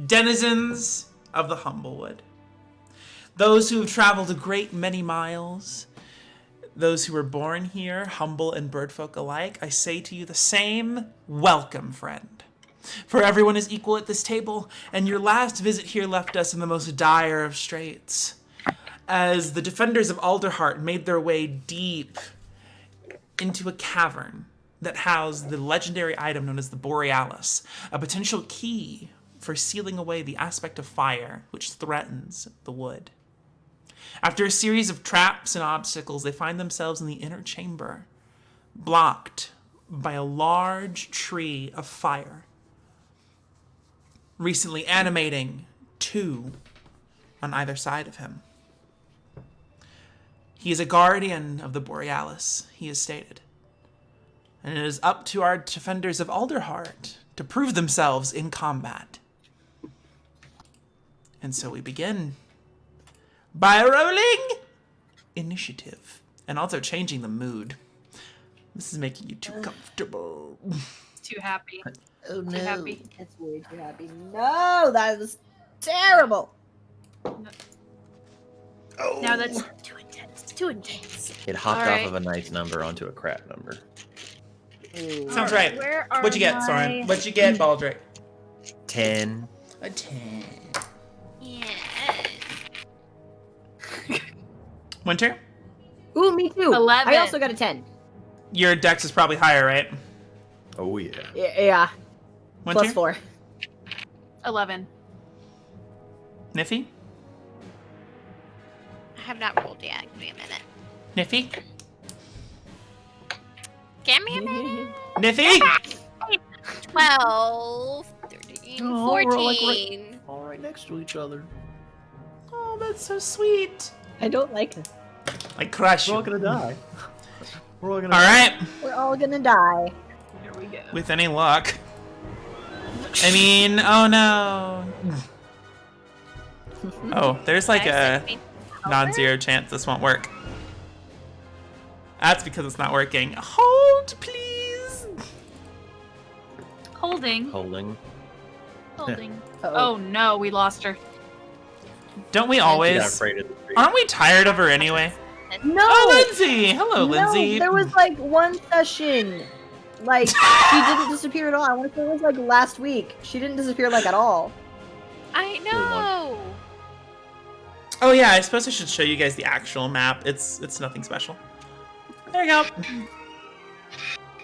denizens of the Humblewood, those who have traveled a great many miles, those who were born here, humble and birdfolk alike, I say to you the same, welcome, friend. For everyone is equal at this table, and your last visit here left us in the most dire of straits. As the defenders of Alderheart made their way deep into a cavern that housed the legendary item known as the Borealus, a potential key for sealing away the aspect of fire which threatens the wood. After a series of traps and obstacles, they find themselves in the inner chamber, blocked by a large tree of fire, recently animating two on either side of him. He is a guardian of the Borealus, he has stated. And it is up to our defenders of Alderheart to prove themselves in combat. And so we begin by rolling initiative and also changing the mood. This is making you too comfortable. Too happy. Oh no. Too happy. That's way too happy. No, that was terrible. Oh. Now that's too intense. Too intense. It hopped All right. off of a nice number onto a crap number. Ooh. Sounds right. Where are What'd you get, Soren? What'd you get, Baldric? 10. A 10. Yeah. Winter? Ooh, me too. 11. I also got a 10. Your dex is probably higher, right? Oh, yeah. Yeah. Winter? Plus 4. 11. Niffy? I have not rolled yet. Give me a minute. Niffy? Give me a minute. Niffy? 12, 13, Oh, we're all like 14. All right next to each other. Oh, that's so sweet. I don't like it. I crush We're all you. gonna die. We're all gonna All right. We're all gonna die. Here we go. With any luck. I mean, oh no. Oh, there's like a non-zero chance this won't work. That's because it's not working. Hold, please. Holding. Holding. Holding. Oh no, we lost her. Don't we She got always? afraid of the tree. Aren't we tired of her anyway? No! Oh, Lindsay! Hello, Lindsay. No, there was like one session. Like, she didn't disappear at all. I want to say it was like last week. She didn't disappear like at all. I know. Oh yeah, I suppose I should show you guys the actual map. It's nothing special. There you go.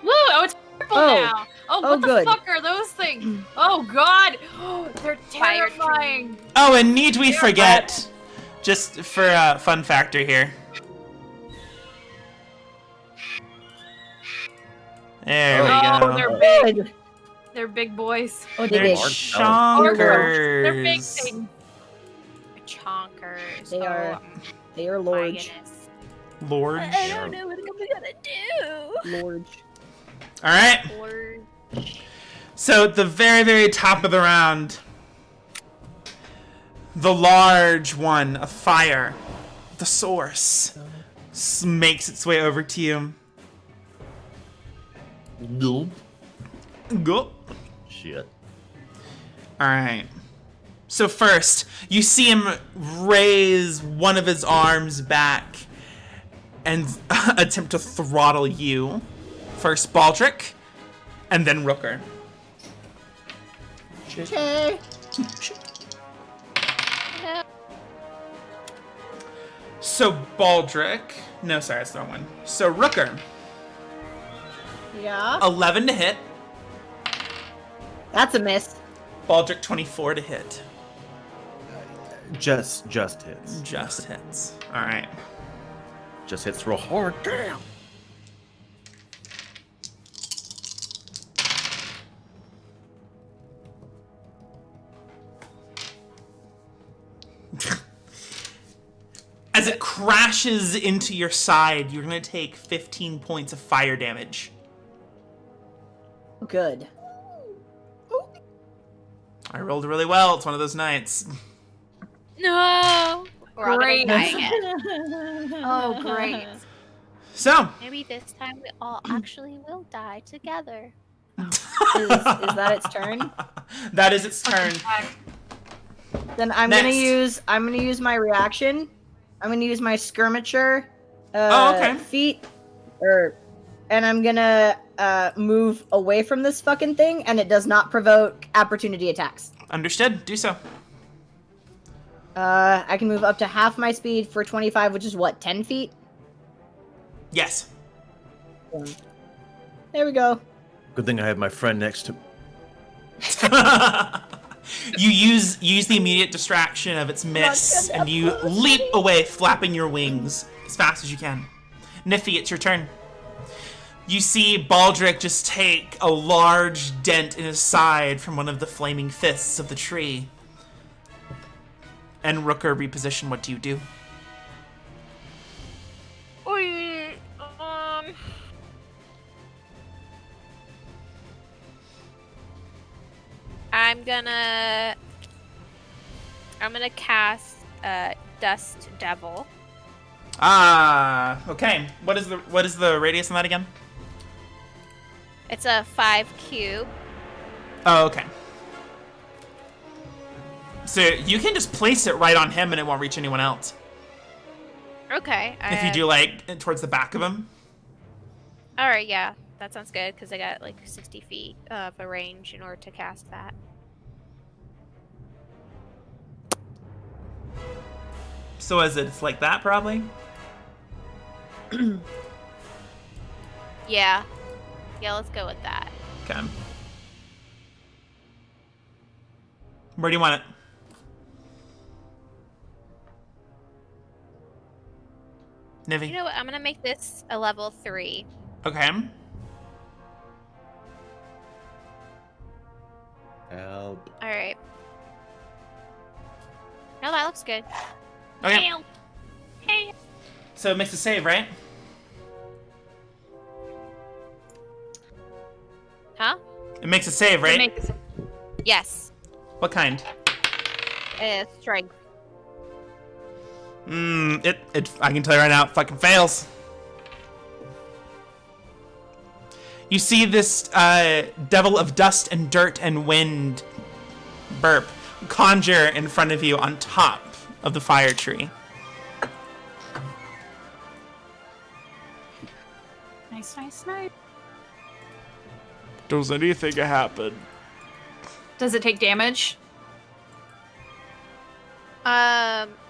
Woo! Oh, it's purple now. Oh, what the good. fuck are those things? Oh god! They're Fire terrifying. Oh, and need we forget, just for a fun factor here. There we Oh, go. they're big. Good. They're big boys. Oh, They're they large. They're big chonkers. things. Chonkers. They are- They are My large. goodness. Lord. I don't know what I'm gonna do. Large. All right. Or So at the very, very top of the round, the large one of fire, the source, makes its way over to you. Nope. Go. Shit. All right. So first, you see him raise one of his arms back and attempt to throttle you. First Baldric, and then Rooker. Okay. So Baldric, no, sorry, that's the wrong one. So Rooker, Yeah. 11 to hit. That's a miss. Baldric, 24 to hit. Just hits. Just hits. All right. Just hits real hard. Damn. As it crashes into your side, you're going to take 15 points of fire damage. Good. I rolled really well. It's one of those nights. no. We're all gonna Great. die again. Oh, great. So, Maybe this time we all actually will die together. Is that its turn? that is its turn. Then I'm Next. gonna use my reaction. I'm gonna use my skirmisher Okay. feat, and I'm gonna move away from this fucking thing, and it does not provoke opportunity attacks. Understood. Do so. I can move up to half my speed for 25, which is what, 10 feet? Yes. There we go. Good thing I have my friend next to me. You use the immediate distraction of its miss, and you leap away, flapping your wings as fast as you can. Nifty, it's your turn. You see Baldric just take a large dent in his side from one of the flaming fists of the tree. And Rooker, reposition. What do you do? I'm gonna cast Dust Devil. Okay. What is the radius on that again? It's a 5 cube. Oh, okay. So you can just place it right on him and it won't reach anyone else. Okay. If you do, like, towards the back of him. Alright, yeah. That sounds good, because I got, like, 60 feet of a range in order to cast that. So it's like that, probably? Yeah. Yeah, let's go with that. Okay. Where do you want it? Nivi. You know what? I'm gonna make this a level 3. Okay. Help. Alright. No, that looks good. Okay. Damn. Hey. So it makes a save, right? Huh? It makes a save, right? Make this- Yes. What kind? Strength. I can tell you right now, it fucking fails. You see this devil of dust and dirt and wind burp conjure in front of you on top of the fire tree. Nice, nice, nice. Does anything happen? Does it take damage?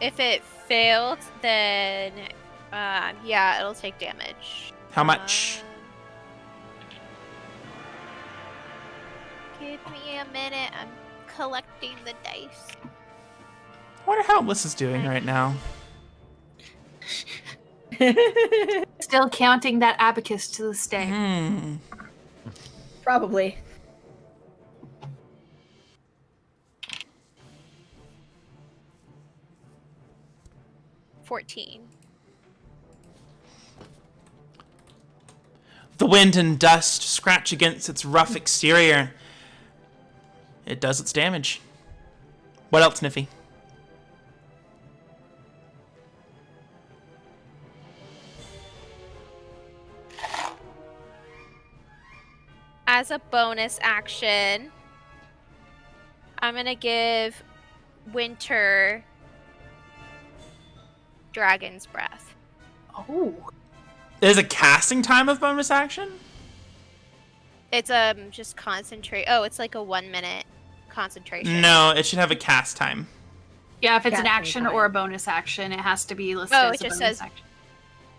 If it failed, then, yeah, it'll take damage. How much? Give me a minute. I'm collecting the dice. I wonder how Alyssa's doing right now. Still counting that abacus to this day. Probably. $14. The wind and dust scratch against its rough exterior. It does its damage. What else, Niffy? As a bonus action, I'm gonna give Winter Dragon's Breath. Oh. Is a casting time of bonus action? It's just concentrate. Oh, it's like a 1 minute concentration. No, it should have a cast time. Yeah, if it's an Cat action time. or a bonus action, it has to be listed Oh, as it a just bonus says- action.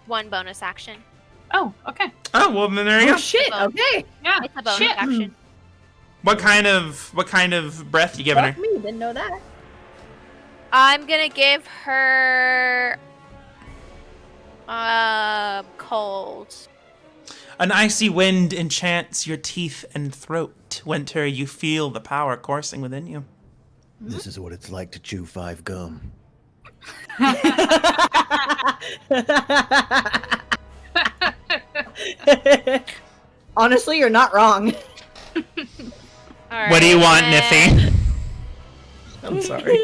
1 bonus action. Oh, okay. Oh, well then there you Oh go. shit, okay. Yeah. It's a bonus Shit. action. What kind of breath you giving Fuck her? me, didn't know that. I'm gonna give her cold. An icy wind enchants your teeth and throat. Winter, you feel the power coursing within you. This is what it's like to chew 5 gum. Honestly, you're not wrong. What do you want, Niffy? Niffy? I'm sorry.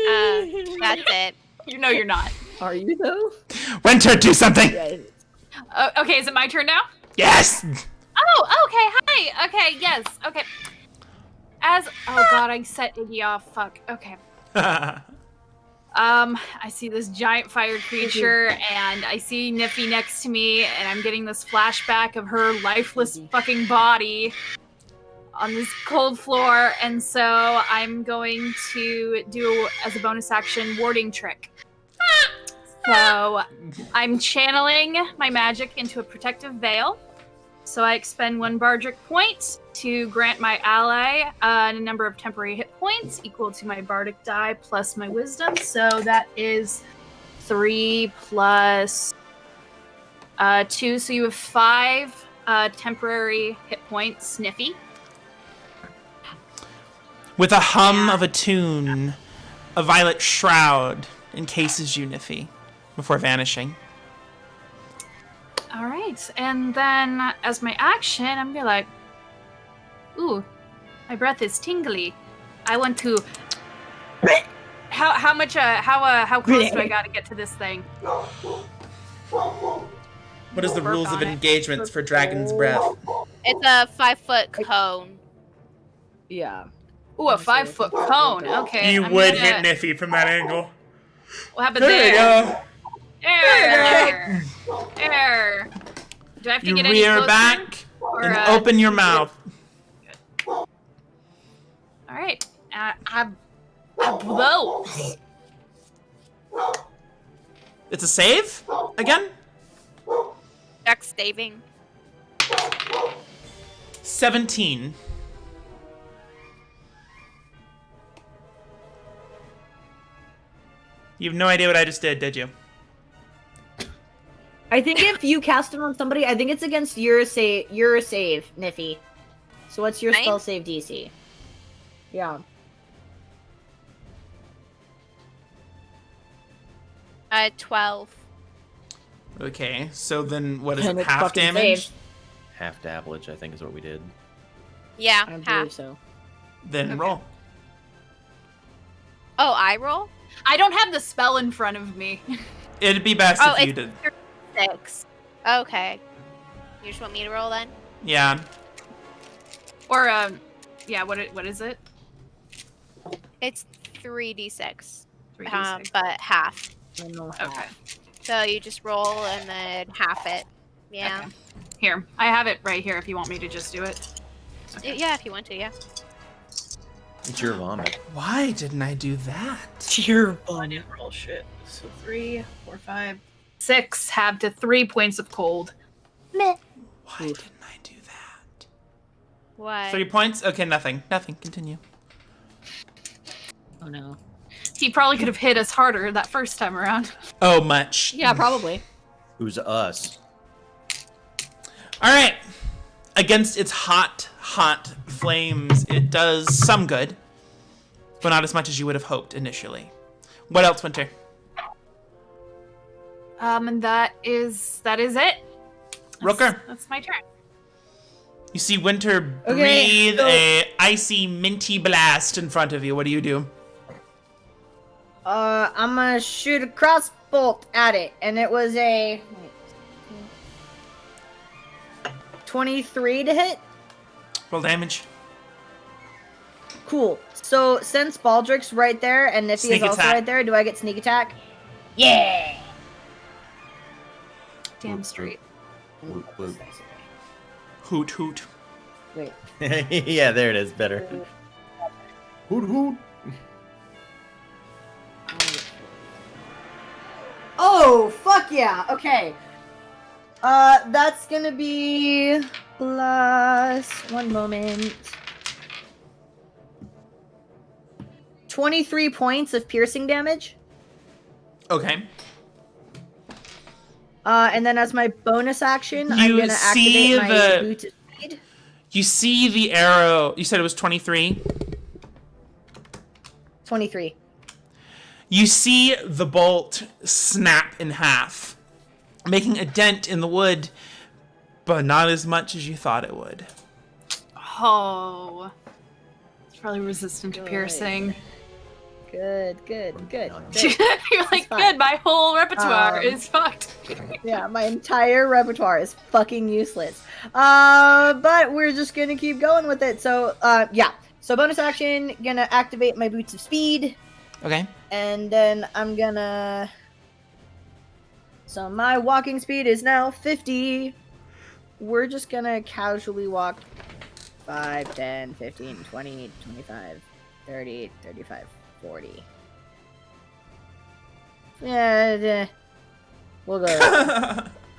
That's it. You know you're not. Are you though? Winter, do something! Yeah. Okay, is it my turn now? Yes! Oh, okay, hi! Okay, yes, okay. Oh god, I set Iggy off, fuck. Okay. I see this giant fire creature, and I see Niffy next to me, and I'm getting this flashback of her lifeless fucking body on this cold floor, and so I'm going to do, as a bonus action, warding trick. So I'm channeling my magic into a protective veil. So I expend 1 Bardric point to grant my ally a number of temporary hit points equal to my Bardic die plus my wisdom. So that is 3 plus 2. So you have 5 temporary hit points, Sniffy. With a hum of a tune, a violet shroud encases you, Niffy, before vanishing. All right, and then as my action, I'm gonna be like, ooh, my breath is tingly. I want to. How close do I gotta get to this thing? What is the rules of engagements for Dragon's Breath? It's a 5-foot cone. Yeah. Ooh, a 5-foot cone. Okay. You would hit Niffy from that angle. What happened There you there? go. Air. Do I have to You get any rear closer? back Or, and open your mouth. All right. I blow. It's a save? Again? Dex saving. 17. You have no idea what I just did you? I think if you cast it on somebody, I think it's against your save, Niffy. So what's your 9? spell save DC? Yeah. 12. Okay, so then what is And it? it's Half fucking damage? saved. Half damage, I think, is what we did. Yeah, I half. believe so. Then Okay. roll. Oh, I roll? I don't have the spell in front of me. It'd be best Oh, if you it's did. 6. Okay. You just want me to roll then? Yeah. Or yeah, what is it? It's 3d6. 3d6. But half. I don't know Okay. how. So you just roll and then half it. Yeah. Okay. Here, I have it right here if you want me to just do it. Yeah, if you want to, yeah. It's your vomit. Why didn't I do that? Your bunny roll shit. So 3, 4, 5, 6 have to 3 points of cold. Why didn't I do that? What? 3 points? Okay, nothing. Nothing. Continue. Oh no. He probably could have hit us harder that first time around. Oh, much. Yeah, probably. Who's us? Alright. Against its hot flames, it does some good, but not as much as you would have hoped initially. What else, Winter? And that is it. Rooker. That's my turn. You see Winter Okay, breathe so- a icy, minty blast in front of you. What do? I'm gonna shoot a crossbolt at it, and it was a 23 to hit. Roll damage. Cool. So since Baldric's right there and Niffy Sneak is also attack. right there, do I get sneak attack? Yeah. Damn straight. Whoop, whoop. Hoot, hoot. Wait. Yeah, there it is. Better. Hoot hoot. Oh, fuck yeah. Okay. That's gonna be plus 1 moment. 23 points of piercing damage. Okay. And then as my bonus action, I'm You gonna see activate my boot of speed. You see the arrow. You said it was 23? 23. You see the bolt snap in half, making a dent in the wood, but not as much as you thought it would. Oh. It's probably resistant to piercing. Good. You're It's like, fine. good, my whole repertoire is fucked. Yeah, my entire repertoire is fucking useless. But we're just gonna keep going with it. So, yeah. So bonus action, gonna activate my boots of speed. Okay. And then I'm gonna... So my walking speed is now 50. We're just gonna casually walk 5, 10, 15, 20, 25, 30, 35, 40. Yeah, we'll go.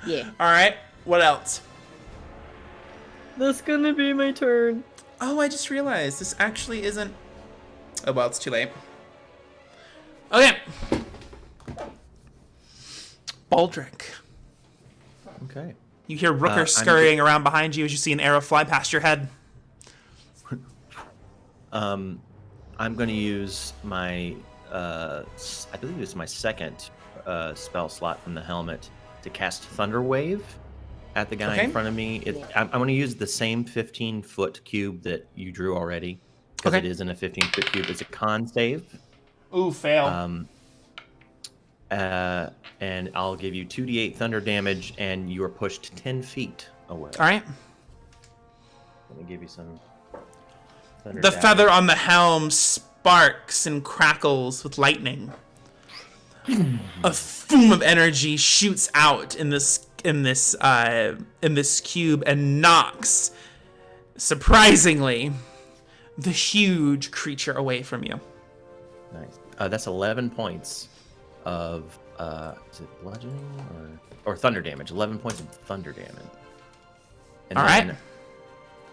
Yeah. All right. What else? That's gonna be my turn. Oh, I just realized this actually isn't. Oh well, it's too late. Okay. Baldric. Okay. You hear Rooker scurrying around behind you as you see an arrow fly past your head. I'm going to use my, I believe it's my second spell slot from the helmet to cast Thunder Wave at the guy in front of me. I'm going to use the same 15-foot cube that you drew already, because it isn't a 15-foot cube. It's a con save. Ooh, fail. And I'll give you 2d8 thunder damage, and you are pushed 10 feet away. All right. Let me give you some thunder The damage. feather on the helm sparks and crackles with lightning. A foam of energy shoots out in this cube and knocks, surprisingly, the huge creature away from you. Nice. That's 11 points of is it bludgeoning or thunder damage? 11 points of thunder damage. And all right.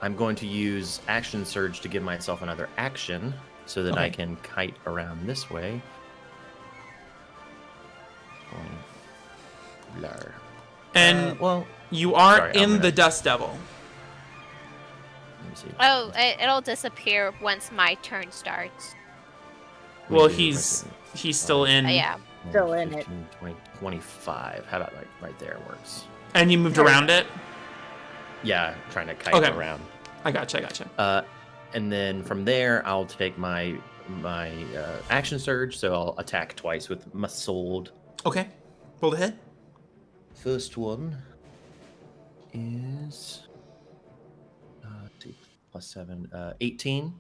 I'm going to use action surge to give myself another action so that I can kite around this way. And well, you are sorry, in the Dust Devil. Let me see. Oh, it'll disappear once my turn starts. Well, he's still in. Yeah. Still in it. 20, 25. How about right there works? And you moved around it? Yeah, trying to kite around. I gotcha. And then from there, I'll take my action surge, so I'll attack twice with my sword. Okay. Roll the hit. First one is plus 7, 18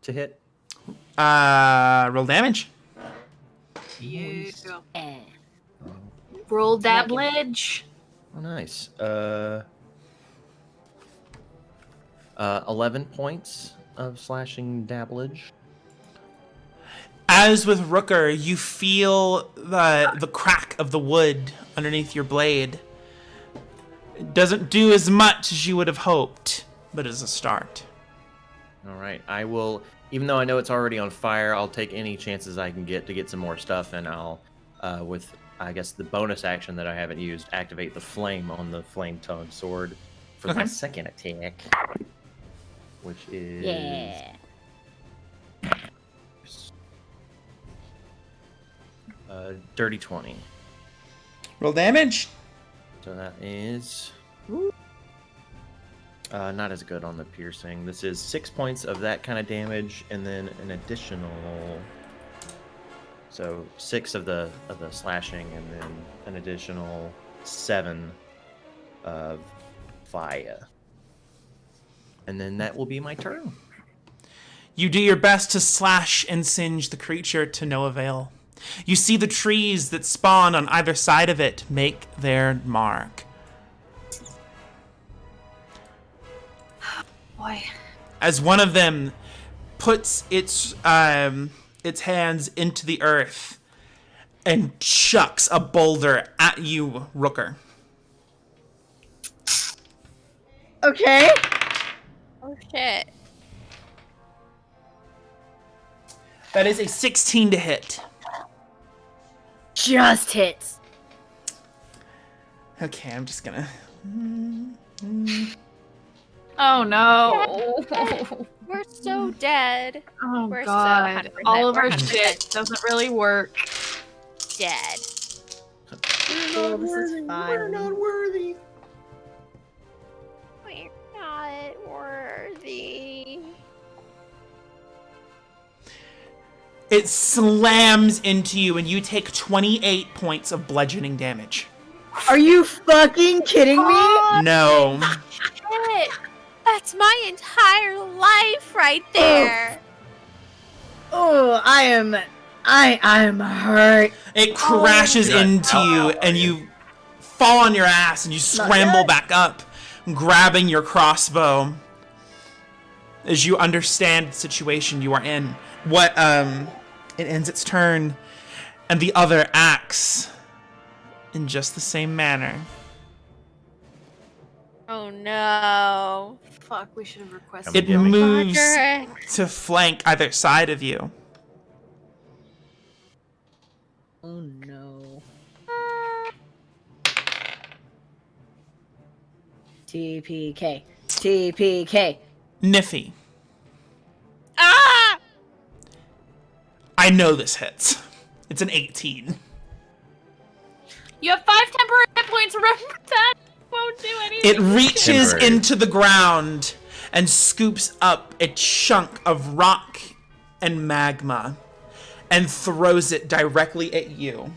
to hit. Roll damage. Yes. Roll that ledge. Oh, nice. 11 points of slashing dabblage. As with Rooker, you feel the crack of the wood underneath your blade. It doesn't do as much as you would have hoped, but it's a start. All right. I will, even though I know it's already on fire, I'll take any chances I can get to get some more stuff, and I'll, with, I guess, the bonus action that I haven't used, activate the flame on the flame-tongued sword for my second attack, which is... Dirty 20. Roll damage. So that is not as good on the piercing. This is 6 points of that kind of damage, and then an additional, so 6 of the slashing, and then an additional 7 of fire. And then that will be my turn. You do your best to slash and singe the creature to no avail. You see the trees that spawn on either side of it make their mark. Boy. As one of them puts its hands into the earth and chucks a boulder at you, Rooker. Okay. Oh shit. That is a 16 to hit. Just hits. Okay, I'm just gonna... Oh no. We're so dead. Oh We're god. so 100%, All of we're our 100% shit doesn't really work. dead. Well, this is fine. We're not worthy. We're not worthy. It slams into you and you take 28 points of bludgeoning damage. Are you fucking kidding me? No. Shit! That's my entire life right there. Oh, I am I'm hurt. It crashes into you, and you fall on your ass, and you scramble back up, grabbing your crossbow as you understand the situation you are in. It ends its turn, and the other acts in just the same manner. Oh no. Fuck, we should have requested. It moves to flank either side of you. Oh no. TPK. TPK. Niffy, Ah! I know this hits. It's an 18. You have 5 temporary hit points. Remember that? Won't do anything. It reaches Temporary. into the ground and scoops up a chunk of rock and magma and throws it directly at you.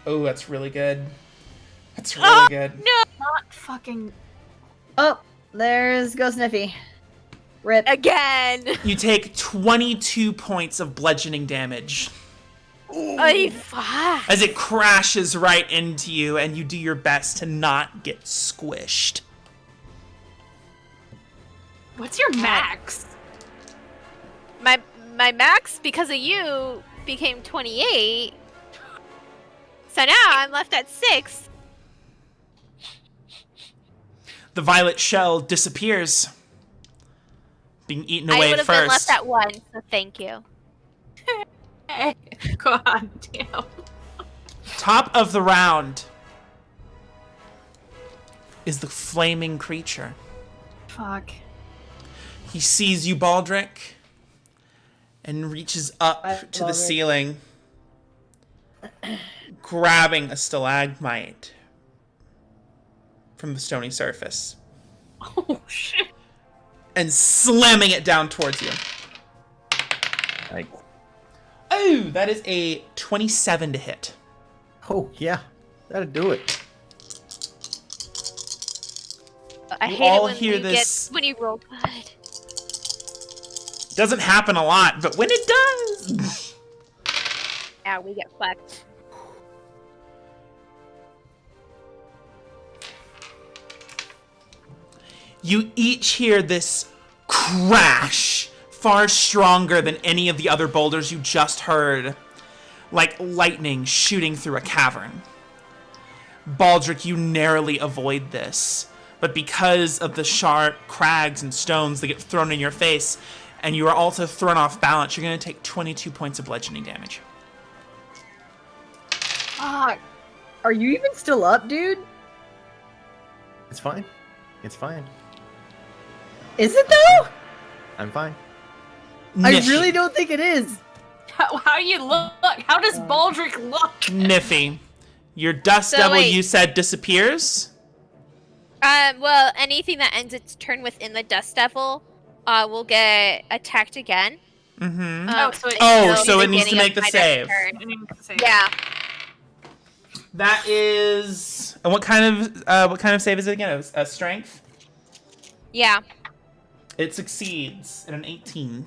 Oh, that's really good. That's really good. No! Not fucking. Oh, there's Ghost Niffy. Rip. Again! You take 22 points of bludgeoning damage Ay, fuck. as it crashes right into you, and you do your best to not get squished. What's your max? My max, because of you, became 28. So now I'm left at 6. The violet shell disappears, being eaten I away would have been first. left at 1, so thank you. God damn. Top of the round is the flaming creature. Fuck. He sees you, Baldric, and reaches up Hi, to the Baldric. ceiling, grabbing a stalagmite from the stony surface Oh shit. and slamming it down towards you. Like, Oh, that is a 27 to hit. oh yeah, that'll do it. I You hate all it when hear you this- get when you roll good. Doesn't happen a lot, but when it does, Yeah, we get fucked. you each hear this crash, far stronger than any of the other boulders you just heard, like lightning shooting through a cavern. Baldric, you narrowly avoid this, but because of the sharp crags and stones that get thrown in your face, and you are also thrown off balance, you're going to take 22 points of bludgeoning damage. Fuck. Are you even still up, dude? It's fine. It's fine. Is it though? I'm fine. I Niffy. really don't think it is. How do you look? How does Baldric look? Niffy, your dust So devil wait. you said disappears? Well, anything that ends its turn within the Dust Devil, will get attacked again. Mm-hmm. So it it needs to beginning make of the my save. next turn. Yeah. That is... What kind of save is it again? A strength? Yeah. It succeeds at an 18.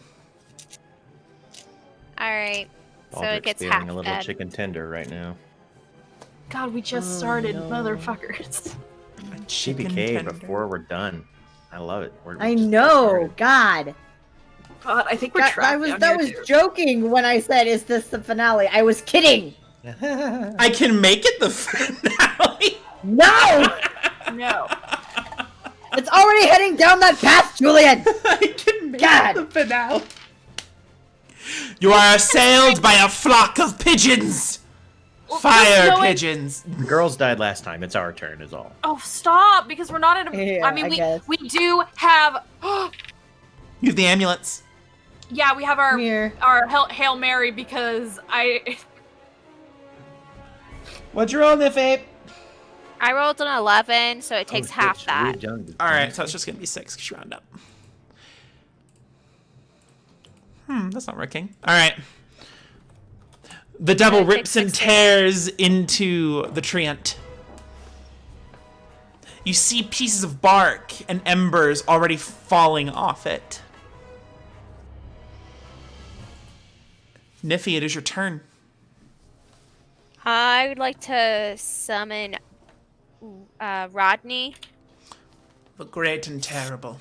Alright. So Baldric's it gets feeling half a little dead. chicken tender right now. God, we just Oh, started, no. motherfuckers. A chicken TPK tender. before we're done. I love it. We're I just know. started. God. God, I think we're That trapped was down that here, was too. joking when I said, "Is this the finale?" I was kidding. I can make it the finale. No, No. it's already heading down that path, Julian. I can make God. it the finale. You are assailed by a flock of pigeons. Fire no, pigeons. The girls died last time. It's our turn, is all. Oh, stop! Because we're not in a. Yeah, I mean, I guess. we do have. You have the ambulance. Yeah, we have our Come here. Hail Mary because I. What'd you roll, Niffy? I rolled an 11, so it takes Oh, half shit, that. we've done the- Alright, so it's just gonna be 6 because you round up. That's not working. Alright. The devil It takes rips and 16. tears into the treant. You see pieces of bark and embers already falling off it. Niffy, it is your turn. I would like to summon Rodney. The great and terrible.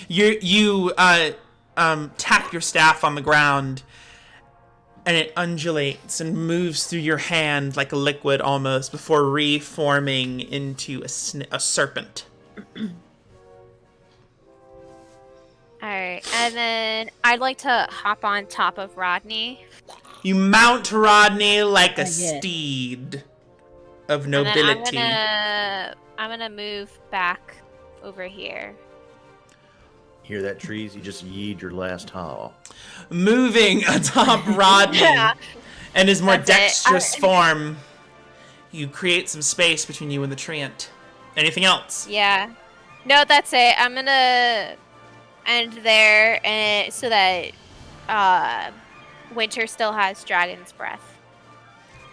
You tap your staff on the ground, and it undulates and moves through your hand like a liquid almost before reforming into a serpent. Alright, and then I'd like to hop on top of Rodney. You mount Rodney like a Yeah. steed of And then nobility. I'm gonna move back over here. Hear that, trees? You just yeed your last haul. Moving atop Rodney and his more That's it. dexterous form, you create some space between you and the treant. Anything else? Yeah. No, that's it. I'm gonna end there, and so that Winter still has Dragon's Breath.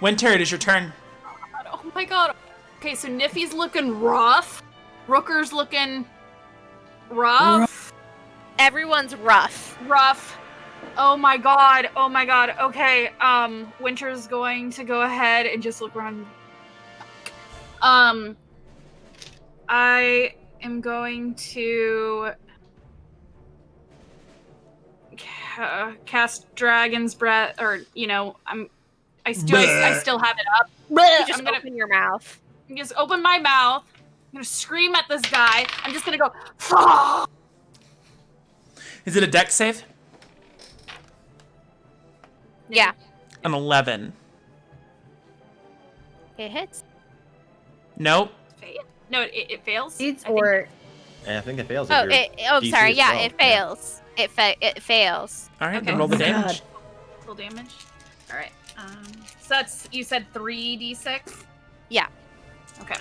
Winter, it is your turn. Oh my god. Okay, so Niffy's looking rough. Rooker's looking rough. Everyone's rough. Rough. Oh my god. Oh my god. Okay, Winter's going to go ahead and just look around. I am going to cast Dragon's Breath, or I still have it up. You just I'm gonna open your mouth. just open my mouth. I'm gonna scream at this guy. I'm just gonna go. Fuck! Is it a dex save? Yeah, An 11. it hits. Nope. No, it fails. It's I think- or And I think it fails. Oh, if your DC sorry. is Yeah, 12. it fails. It fails. All right, Okay. then roll the Oh my damage. Full damage. All right. So that's, you said 3d6. Yeah. Okay.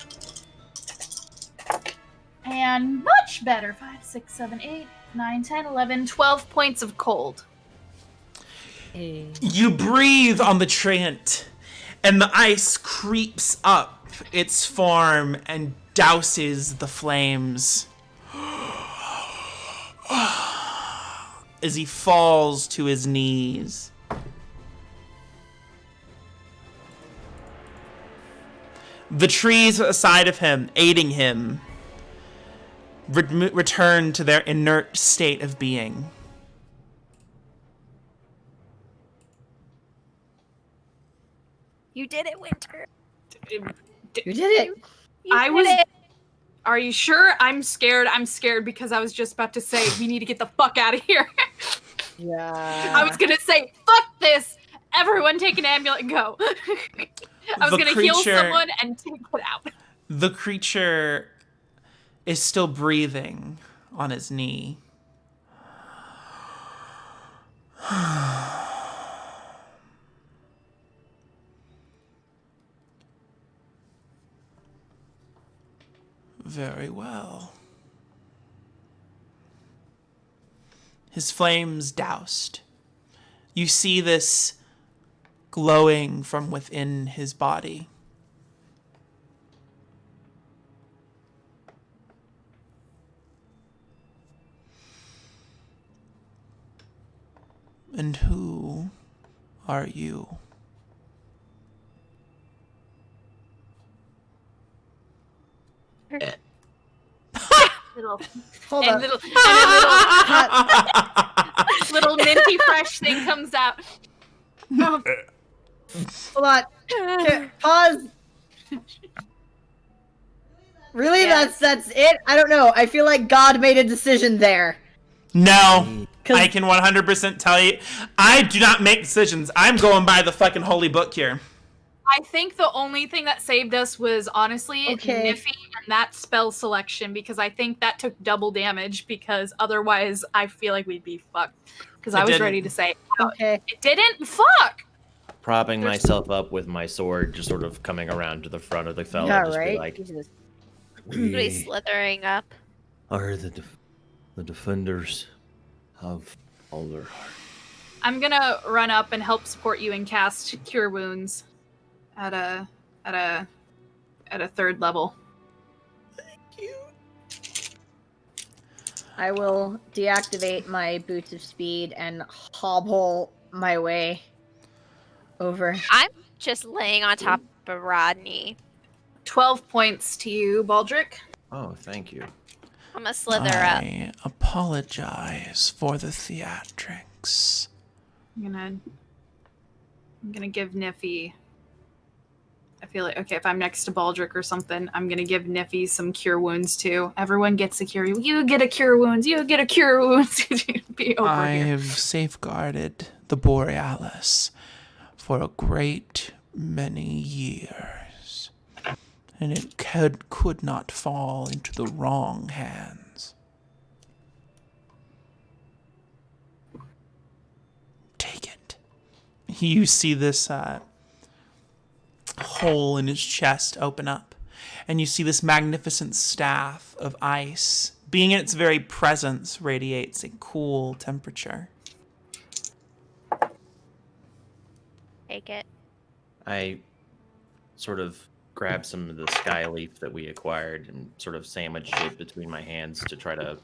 And much better. 5, 6, 7, 8, 9, 10, 11, 12 points of cold. You breathe on the treant, and the ice creeps up its form and douses the flames. As he falls to his knees. The trees aside of him, aiding him, return to their inert state of being. You did it, Winter. you did it. You I did was- it. Are you sure? I'm scared. I'm scared because I was just about to say we need to get the fuck out of here. Yeah. I was gonna say, fuck this! Everyone take an amulet and go. I was The gonna heal creature- someone and take it out. The creature is still breathing on his knee. Very well. His flames doused. You see this glowing from within his body. And who are you? Little, Hold and on. little minty fresh thing comes out. Hold on. Okay, pause. Really? Yes. That's it? I don't know. I feel like God made a decision there. No, 'Cause- I can 100% tell you, I do not make decisions. I'm going by the fucking holy book here. I think the only thing that saved us was honestly Okay. Niffy and that spell selection, because I think that took double damage, because otherwise I feel like we'd be fucked. Because It I was didn't. ready to say, "Oh, Okay. it didn't? Fuck! Propping There's- myself up with my sword, just sort of coming around to the front of the fella, Yeah, just be right? like, Jesus. Everybody's "We slithering up. are the defenders of Alder." I'm gonna run up and help support you and cast Cure Wounds at a third level. I will deactivate my boots of speed and hobble my way over. I'm just laying on top of Rodney. 12 points to you, Baldric. Oh, thank you. I'm gonna slither up. I apologize for the theatrics. I'm gonna give Niffy. I feel like, okay, if I'm next to Baldric or something, I'm gonna give Niffy some cure wounds too. Everyone gets a cure. You get a cure wounds. You get a cure wounds. Be over I here. have safeguarded the Borealus for a great many years, and it could not fall into the wrong hands. Take it. You see this hole in his chest open up, and you see this magnificent staff of ice. Being in its very presence radiates a cool temperature. Take it. I sort of grab some of the sky leaf that we acquired and sort of sandwiched it between my hands to try to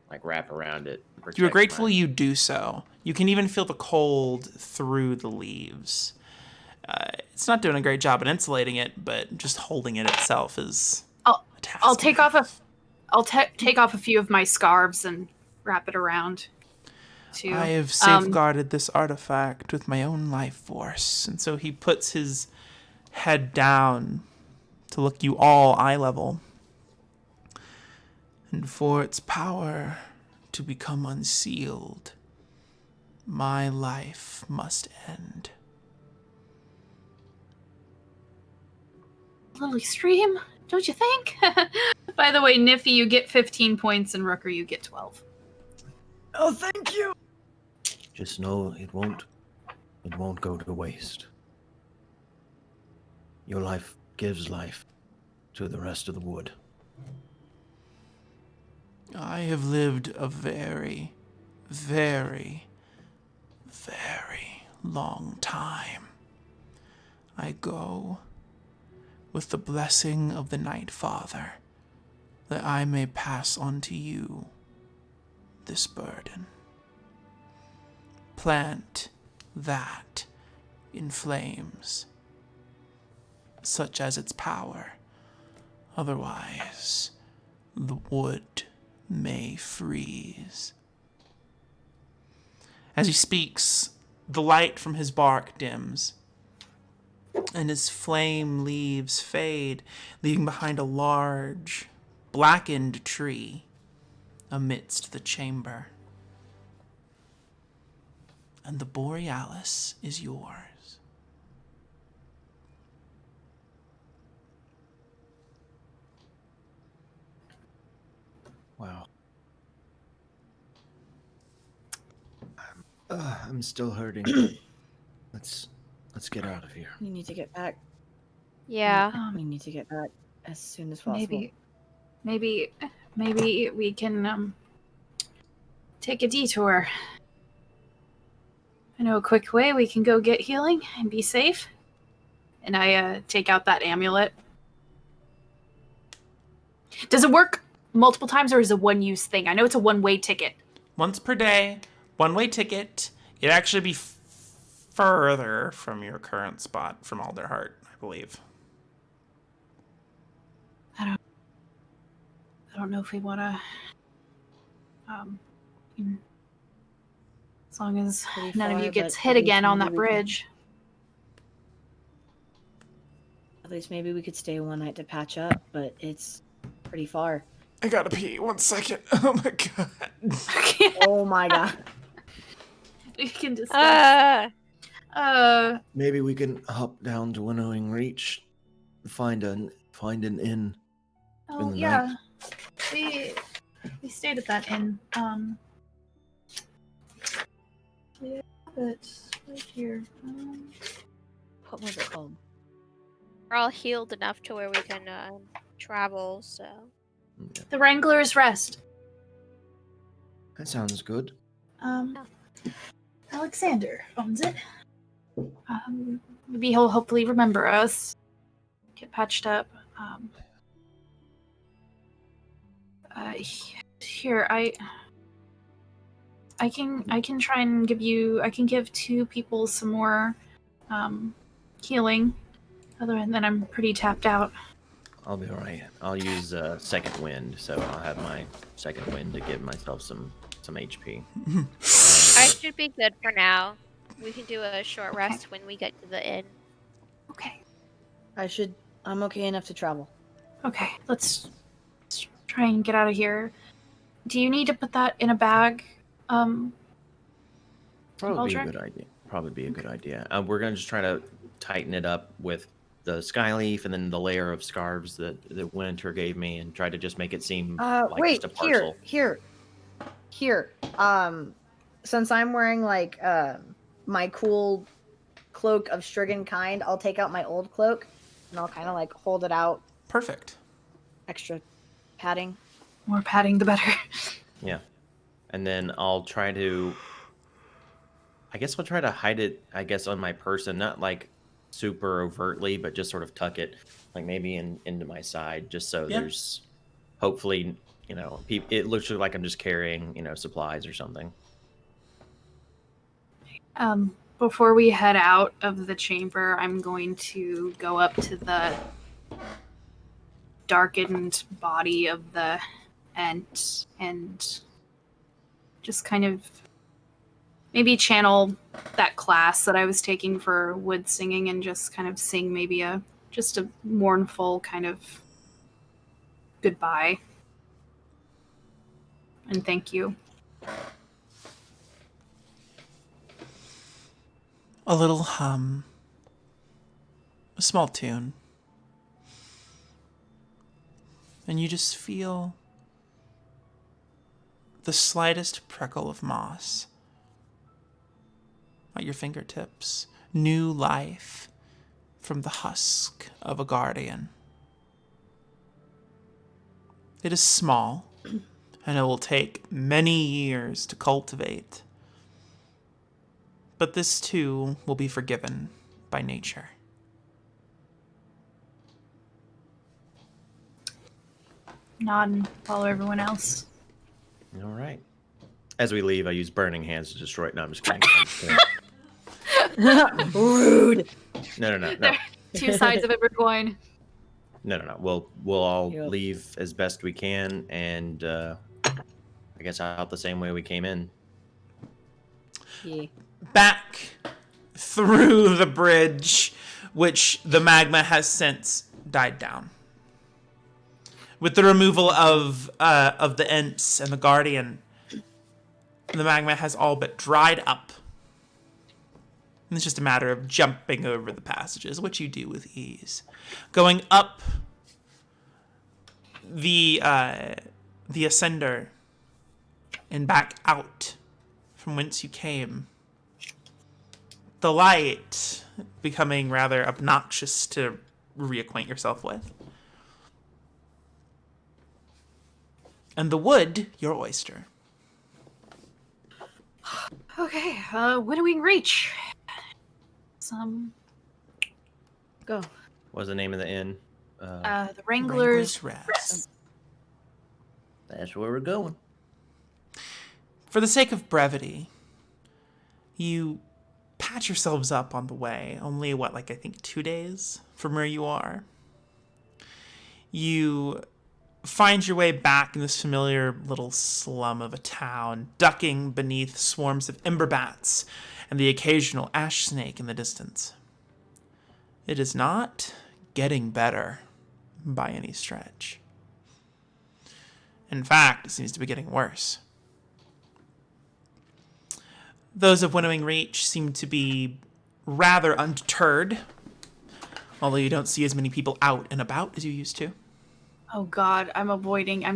like wrap around it. You are grateful you do so. You can even feel the cold through the leaves. It's not doing a great job at insulating it, but just holding it itself is a task. I'll take off a few of my scarves and wrap it around. Too. I have safeguarded this artifact with my own life force, and so he puts his head down to look you all eye level. And for its power to become unsealed, my life must end. A little extreme, don't you think? By the way, Niffy, you get 15 points, and Rooker, you get 12. Oh, thank you. Just know it won't go to waste. Your life gives life to the rest of the wood. I have lived a very, very, very long time. I go with the blessing of the Night Father, that I may pass on to you this burden. Plant that in flames, such as its power. Otherwise, the wood may freeze. As he speaks, the light from his bark dims, and his flame leaves fade, leaving behind a large, blackened tree amidst the chamber. And the Borealus is yours. Wow. I'm still hurting. Let's get out of here. We need to get back. Yeah. We need to get back as soon as possible. Maybe we can take a detour. I know a quick way we can go get healing and be safe. And I take out that amulet. Does it work multiple times, or is it a one-use thing? I know it's a one-way ticket. Once per day, one-way ticket. It'd actually be further from your current spot from Alderheart, I believe. I don't know if we want to. As long as none of you gets hit again on that bridge. At least maybe we could stay one night to patch up, but it's pretty far. I gotta pee. 1 second. Oh my god. Oh my god. We can discuss. Maybe we can hop down to Winnowing Reach, find an inn. Oh in the yeah, night. we stayed at that inn. Yeah, but right here. What was it called? We're all healed enough to where we can travel, so. Yeah. The Wrangler's Rest. That sounds good. Alexander owns it. Maybe he'll hopefully remember us. Get patched up. Here, I can try and give 2 people some more healing. Other than I'm pretty tapped out. I'll be alright. I'll use second wind, so I'll have my second wind to give myself some HP. I should be good for now. We can do a short rest when we get to the inn. Okay. I'm okay enough to travel. Okay, let's try and get out of here. Do you need to put that in a bag? Probably be a Baldric? good idea. Probably be a good idea. We're gonna just try to tighten it up with the skyleaf and then the layer of scarves that Winter gave me, and try to just make it seem like wait, just a parcel. Here. Since I'm wearing like my cool cloak of Strigan kind, I'll take out my old cloak and I'll kind of like hold it out. Perfect. Extra padding. More padding, the better. Yeah, and then I'll try to. I guess I'll try to hide it. I guess on my person, not like super overtly, but just sort of tuck it, like maybe into my side, just so there's hopefully, it looks like I'm just carrying, supplies or something. Before we head out of the chamber, I'm going to go up to the darkened body of the ent and just kind of maybe channel that class that I was taking for wood singing and just kind of sing maybe just a mournful kind of goodbye. And thank you. A little hum. A small tune. And you just feel the slightest prickle of moss at your fingertips. New life from the husk of a guardian. It is small, and it will take many years to cultivate. But this too will be forgiven by nature. Nod and follow everyone else. All right. As we leave, I use burning hands to destroy it. No, I'm just kidding. Rude. No. Two sides of every coin. No. We'll all leave as best we can, and I guess out the same way we came in. Yeah. Back through the bridge, which the magma has since died down. With the removal of the Ents and the Guardian, the magma has all but dried up. And it's just a matter of jumping over the passages, which you do with ease. Going up the ascender and back out from whence you came. The light becoming rather obnoxious to reacquaint yourself with. And the wood, your oyster. Okay, Winnowing Reach. Go. What's the name of the inn? The Wrangler's Rest. That's where we're going. For the sake of brevity, you patch yourselves up on the way. Only, I think 2 days from where you are. You find your way back in this familiar little slum of a town, ducking beneath swarms of ember bats and the occasional ash snake in the distance. It is not getting better by any stretch. In fact, it seems to be getting worse. Those of Winnowing Reach seem to be rather undeterred, although you don't see as many people out and about as you used to. Oh god, I'm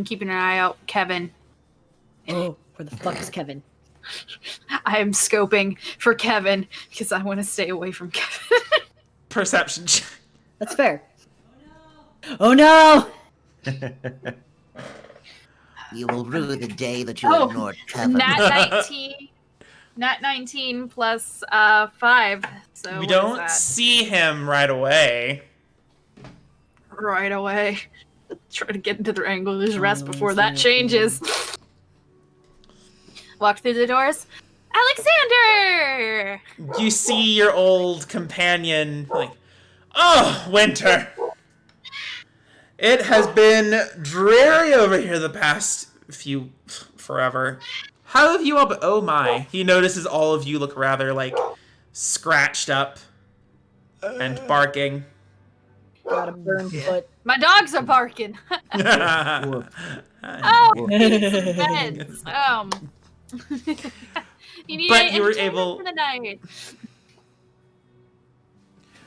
keeping an eye out. Kevin. Oh, where the fuck is Kevin? I am scoping for Kevin because I want to stay away from Kevin. Perception check. That's fair. Oh no! You will rue the day that you ignored Kevin. Nat 19 plus 5. So We don't see him right away. Right away. Try to get into the Wrangler's Rest before that changes. walk through the doors. Alexander! You see your old companion, like, oh, winter. It has been dreary over here the past forever. How have you all been? Oh my. He notices all of you look rather, like, scratched up and barking. Got a burned foot. My dogs are barking. Woof. Oh, Woof. meds. You need But you were entertainment able- for the night.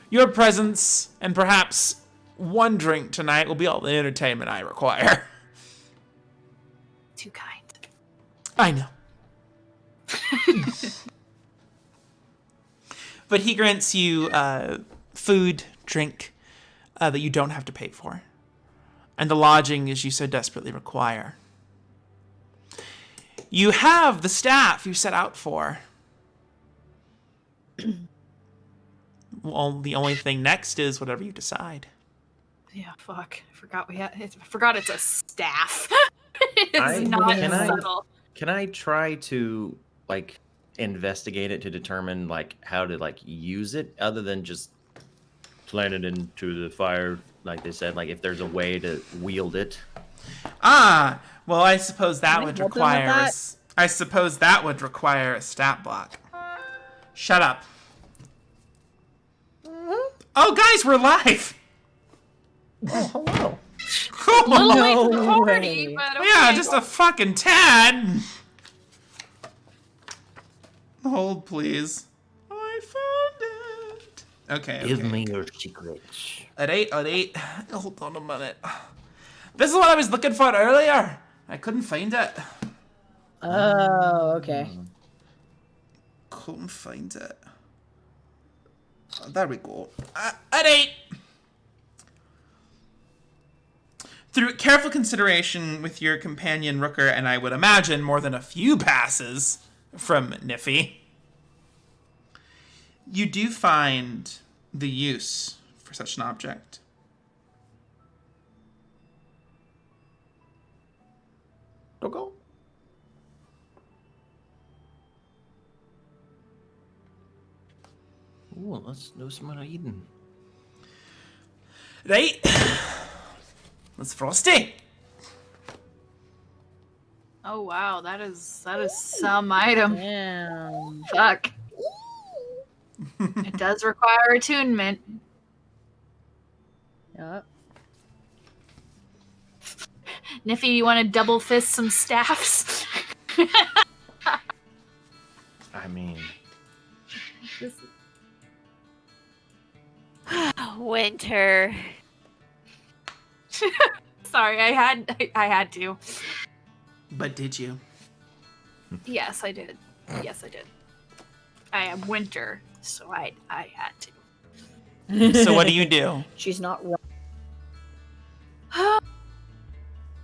Your presence and perhaps one drink tonight will be all the entertainment I require. Too kind. I know. But he grants you food, drink that you don't have to pay for. And the lodging as you so desperately require. You have the staff you set out for. Well, the only thing next is whatever you decide. Yeah, fuck. I forgot it's a staff. It's I- not can I- subtle. Can I try to like investigate it to determine like how to like use it other than just plant it into the fire like they said, like if there's a way to wield it? Ah, well, I suppose that Can I would help him with require that? I suppose that would require a stat block. Shut up. Oh, guys, we're live. Oh, hello. Cool. A little late to the No party, way. but okay. Yeah, just a fucking tad. Hold, please. I found it. Okay. Give okay. me your secrets. At 8. Hold on a minute. This is what I was looking for earlier. I couldn't find it. Oh, okay. Couldn't find it. Oh, there we go. At 8. Through careful consideration with your companion Rooker, and I would imagine more than a few passes from Niffy, you do find the use for such an object. Don't go. Ooh, let's do some more eating. Right? That's Frosty. Oh wow, that is some item. Damn. Fuck. It does require attunement. Yep. Niffy, you want to double fist some staffs? I mean, Winter. Sorry, I had to. But did you? Yes, I did. Yes, I did. I am Winter, so I had to. So what do you do? She's not wrong.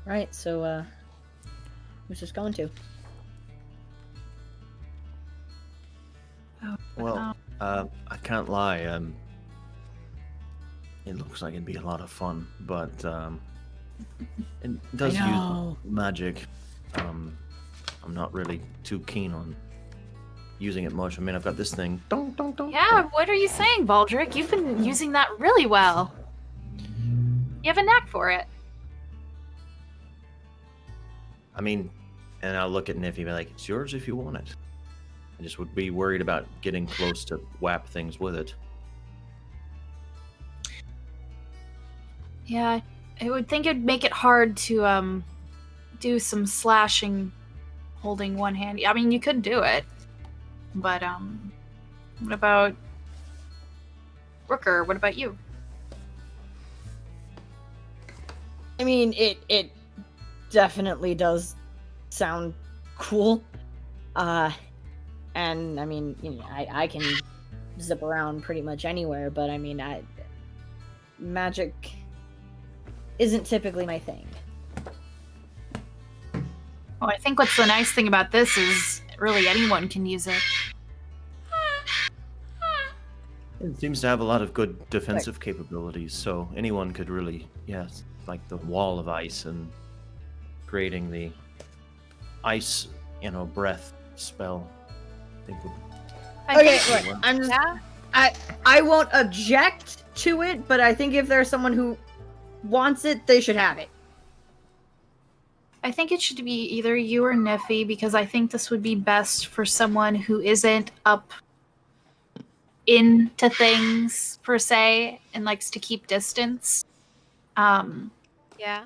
Right, so, who's just going to? well, I can't lie. It looks like it'd be a lot of fun, but it does know. use magic. I'm not really too keen on using it much. I mean, I've got this thing. Dong, dong, dong. Yeah, what are you saying, Baldric? You've been using that really well. You have a knack for it. I mean, and I'll look at Niffy and be like, it's yours if you want it. I just would be worried about getting close to whap things with it. Yeah, I would think it'd make it hard to do some slashing holding one hand. I mean, you could do it. But what about Rooker? What about you? I mean, it definitely does sound cool. And I mean, you know, I can zip around pretty much anywhere, but I mean, magic isn't typically my thing. Well, I think what's the nice thing about this is really anyone can use it. It seems to have a lot of good defensive capabilities, so anyone could really, yes, like the wall of ice and creating the ice breath spell. I think would. Okay, look, I'm just. Yeah. I won't object to it, but I think if there's someone who wants it, they should have it. I think it should be either you or Niffy, because I think this would be best for someone who isn't up into things per se and likes to keep distance. Yeah.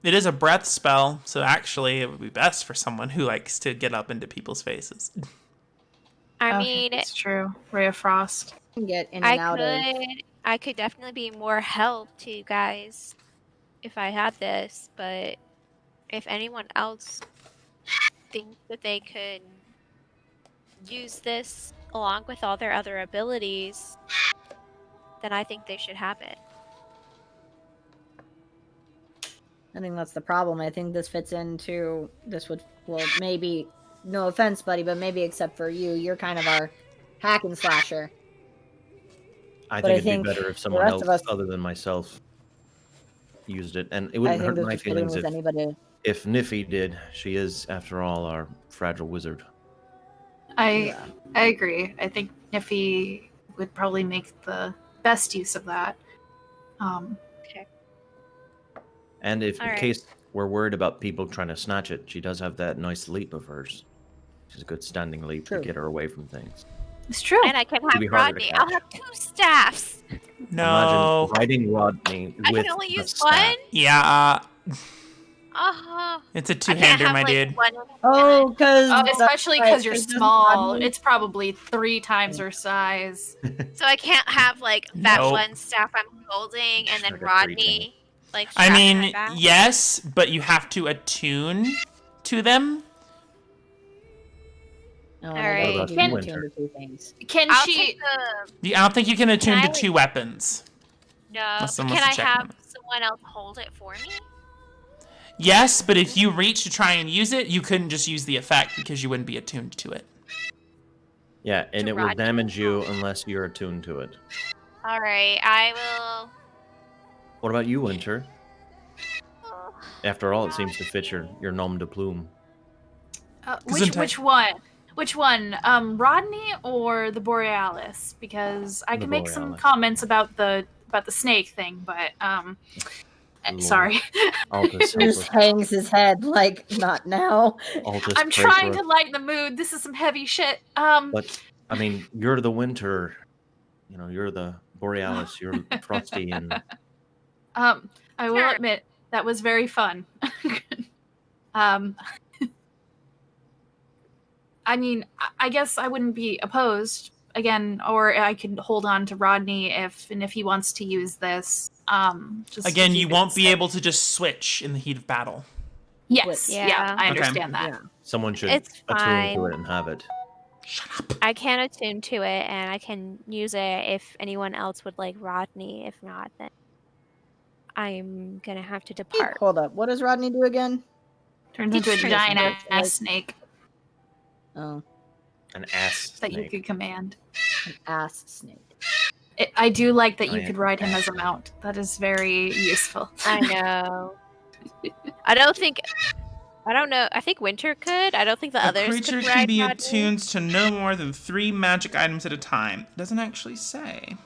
It is a breath spell, so actually it would be best for someone who likes to get up into people's faces. I Okay, mean, it's true. Ray of Frost. Get in and out of. I could definitely be more help to you guys if I had this, but if anyone else thinks that they could use this along with all their other abilities, then I think they should have it. I think that's the problem. I think this fits into this would maybe no offense, buddy, but maybe except for you, you're kind of our hack and slasher. I But I think it'd think be better if the someone rest else of us- other than myself used it, and it I wouldn't think hurt this my would fit in feelings with anybody. if Niffy did. She is, after all, our fragile wizard. I agree. I think Niffy would probably make the best use of that. And if in Alright. case we're worried about people trying to snatch it, she does have that nice leap of hers. She's a good standing leap True. to get her away from things. It's true. And I can be have harder to Rodney. I'll catch. have 2 staffs. No. Imagine riding Rodney I with can only a use staff. one. Yeah, I it's a can't two-hander, have, my like, dude. one. Oh, because Especially because you're small. It's probably 3 times her size. So I can't have like that Nope. one staff I'm holding, and then Like a Rodney like. I strapped to mean, my back. yes, but you have to attune to them. No, Alright. I What don't about think you, you Winter? can do 2 things. Can I'll she? take the I don't think you can attune Can to I, 2 weapons. no. Unless someone Can I wants to check have them. someone else hold it for me? Yes, but if you reach to try and use it, you couldn't just use the effect because you wouldn't be attuned to it. Yeah, and To it will Rodney. damage you unless you're attuned to it. All right, I will. What about you, Winter? After all, it seems to fit your nom de plume. Gesundheit. Which one? Which one? Rodney or the Borealis? Because I The can make some Borealis. comments about the snake thing, but Lord. sorry. Altus, He just hangs his head like, not now. Altus, I'm pray trying for to lighten the mood. This is some heavy shit. But I mean, you're the Winter. You know, you're the Borealis. You're Frosty, and I will Sure. admit that was very fun. I mean, I guess I wouldn't be opposed again, or I could hold on to Rodney if he wants to use this. Just to Again, keep you it won't be safe. able to just switch in the heat of battle. Yes, Yeah. yeah, I Okay. understand that. Yeah. someone should It's attune fine. to it and have it. Shut up. I can attune to it, and I can use it if anyone else would like Rodney. If not, then I'm gonna have to depart. Hold up. What does Rodney do again? Turns into a It's giant like- ass snake Oh, An ass that you snake. could command. an ass snake. I do like that Oh, you yeah. could ride him as a mount. That is very useful. I know. I don't know. I think Winter could. I don't think the A others creature could can ride be Rodney. attuned to no more than 3 magic items at a time. It doesn't actually say.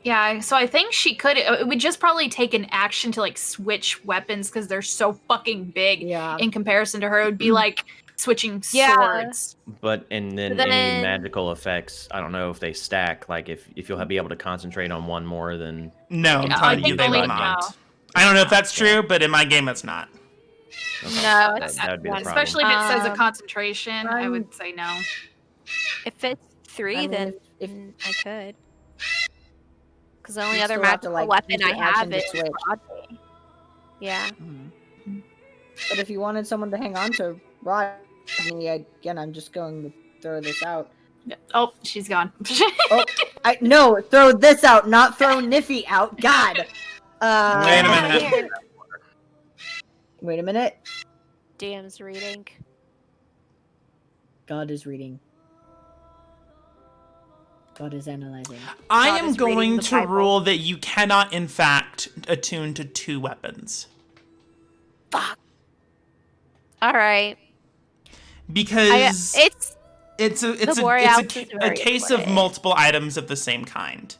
Yeah, so I think she could. It would just probably take an action to like switch weapons because they're so fucking big Yeah. in comparison to her. It would be like switching Yeah. swords. But and then But any then- magical effects, I don't know if they stack. Like if you'll be able to concentrate on one more than. No, I'm Yeah, telling I you, think they only will not. no. I don't know if that's true, but in my game, it's not. Okay, No, that, it's that would be the not. problem. Especially if it says a Um, concentration, I I'm- would say no. If it's 3, I mean, then if I could. Because the only You other still have to, magical like, weapon use I your action have to is switch. Rodney. Yeah. But if you wanted someone to hang on to Rodney, again, I'm just going to throw this out. Yeah. Oh, she's gone. No, throw this out, not throw Niffy out. God. Wait a minute. Here. Wait a minute. DM's reading. God is reading. God is analyzing. I God am is reading going the to Bible. rule that you cannot, in fact, attune to 2 weapons. All right. Because it's Borealus is a very case of important. multiple items of the same kind.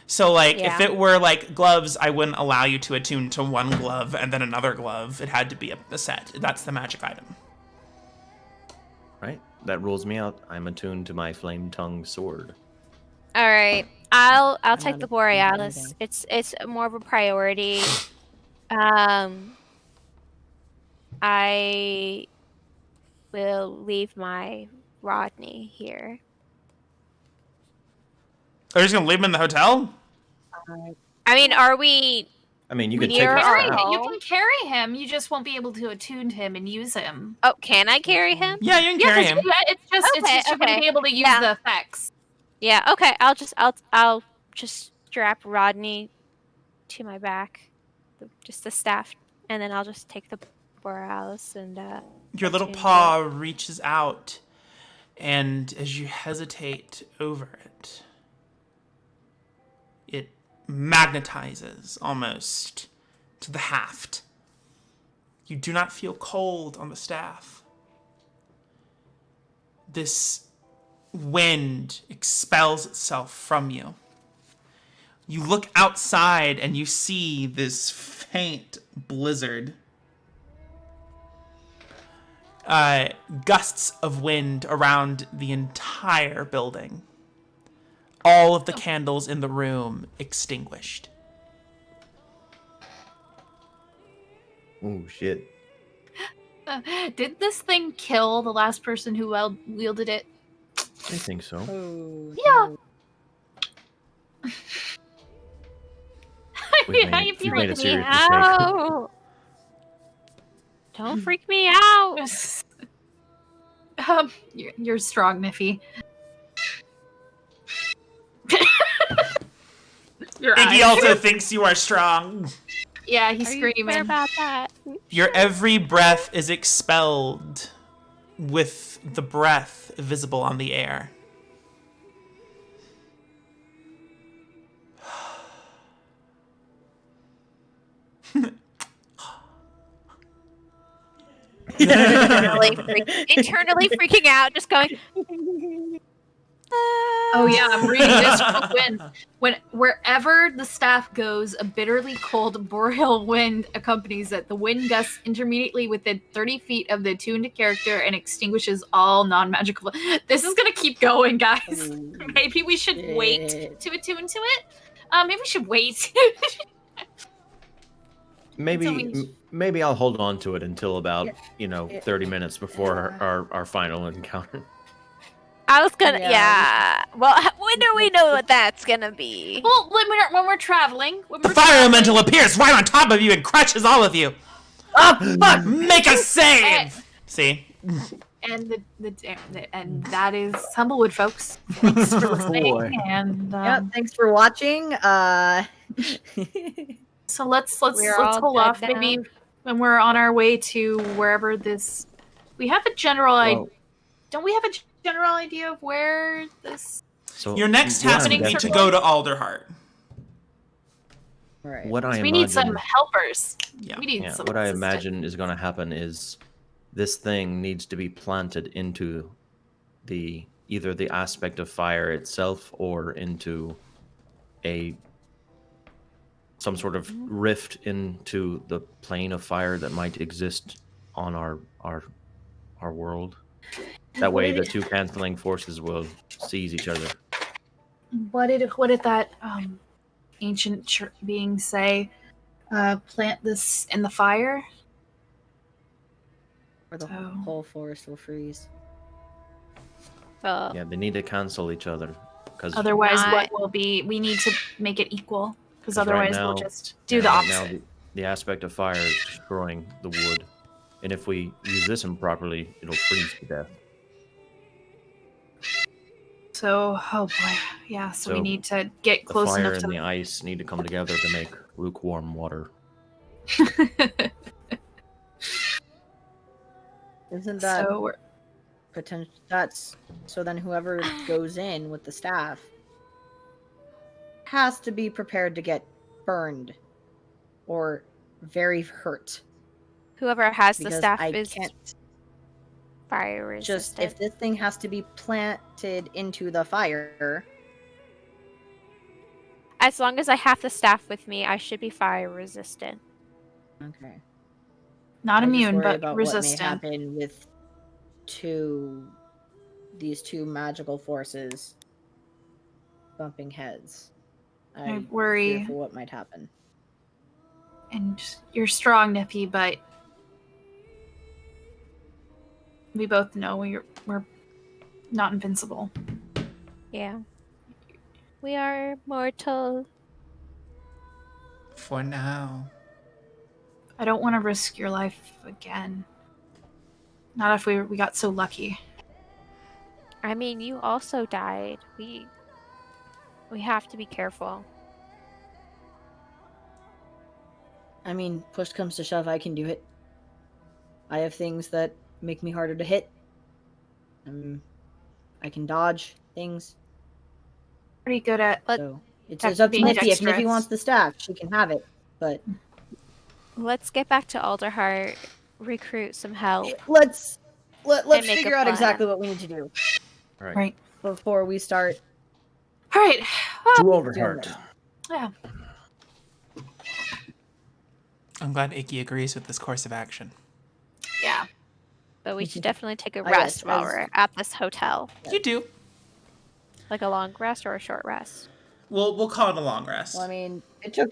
So, like, if it were, like, gloves, I wouldn't allow you to attune to one glove and then another glove. It had to be a set. That's the magic item. Right? That rules me out. I'm attuned to my flame tongue sword. All right. I'll take not the a Borealus. It's more of a priority. I will leave my Rodney here. Are you just gonna leave him in the hotel? I mean, are we? I mean, you We could take near your our staff. home? You can carry him. You just won't be able to attune him and use him. Oh, can I carry him? Yeah, you can carry 'cause him. it's just you're gonna Okay. be able to use the effects. Yeah. Okay. I'll just strap Rodney to my back, just the staff, and then I'll just take the Borealis and Your little attune to paw reaches out, and as you hesitate over it, it magnetizes almost to the haft. You do not feel cold on the staff. This wind expels itself from you. You look outside and you see this faint blizzard. Gusts of wind around the entire building. All of the candles in the room extinguished. Oh, shit. Did this thing kill the last person who wielded it? I think so. Oh, Yeah. We've How you made feeling? a serious mistake. No! Don't freak me out. You're strong, Niffy. Iggy also thinks you are strong. Yeah, he's Are you screaming. sure about that? Your every breath is expelled with the breath visible on the air. Internally freaking out, just going. Oh yeah, I'm reading this when wherever the staff goes, a bitterly cold boreal wind accompanies it. The wind gusts intermediately within 30 feet of the attuned character and extinguishes all non-magical. This is gonna keep going, guys. Maybe we should wait to attune to it. Maybe we should wait. Maybe I'll hold on to it until about 30 minutes before our final encounter. I was gonna, Well, when do we know what that's gonna be? Well, when we're traveling. The fire elemental appears right on top of you and crushes all of you. Oh, fuck! Make a save! See? And and that is Humblewood, folks. Thanks for listening. And thanks for watching. So let's hold off. Now. Maybe when we're on our way to wherever this, we have a general idea. Don't we have a general idea of where this? So your next task will be to go to Alderheart. Right. We need some helpers. Yeah. We need some. What I imagine is going to happen is this thing needs to be planted into either the aspect of fire itself or into some sort of rift into the plane of fire that might exist on our world. That way, the two canceling forces will seize each other. What did that ancient being say? Plant this in the fire, or the whole forest will freeze. Yeah, they need to cancel each other. Otherwise, what will be? We need to make it equal. Because otherwise, we'll just do the opposite. Now, the aspect of fire is destroying the wood, and if we use this improperly, it'll freeze to death. So, oh boy, yeah. So we need to get close enough. The fire and the ice need to come together to make lukewarm water. Isn't that potential? So then whoever goes in with the staff has to be prepared to get burned or very hurt. Whoever has the Because staff Fire Just resistant. if this thing has to be planted into the fire. As long as I have the staff with me, I should be fire resistant. Okay. Not I just immune, worry but about resistant. what may happen with these two magical forces bumping heads. I worry. fear for what might happen. And you're strong, Nippy, but we both know we're not invincible. Yeah. We are mortal. For now. I don't want to risk your life again. Not if we got so lucky. I mean, you also died. We have to be careful. I mean, push comes to shove, I can do it. I have things that make me harder to hit. I can dodge things. Pretty good at So it's up to being Niffy. If Niffy dexterous. wants the staff, she can have it. But Let's get back to Alderheart, recruit some help. let's make a figure out plan. exactly what we need to do All right. right. before we start. All right. To Well, Alderheart. yeah. I'm glad Icky agrees with this course of action. Yeah. But we should definitely take a I rest guess, while as- we're at this hotel. You do. Like a long rest or a short rest. We'll call it a long rest. Well, I mean, it took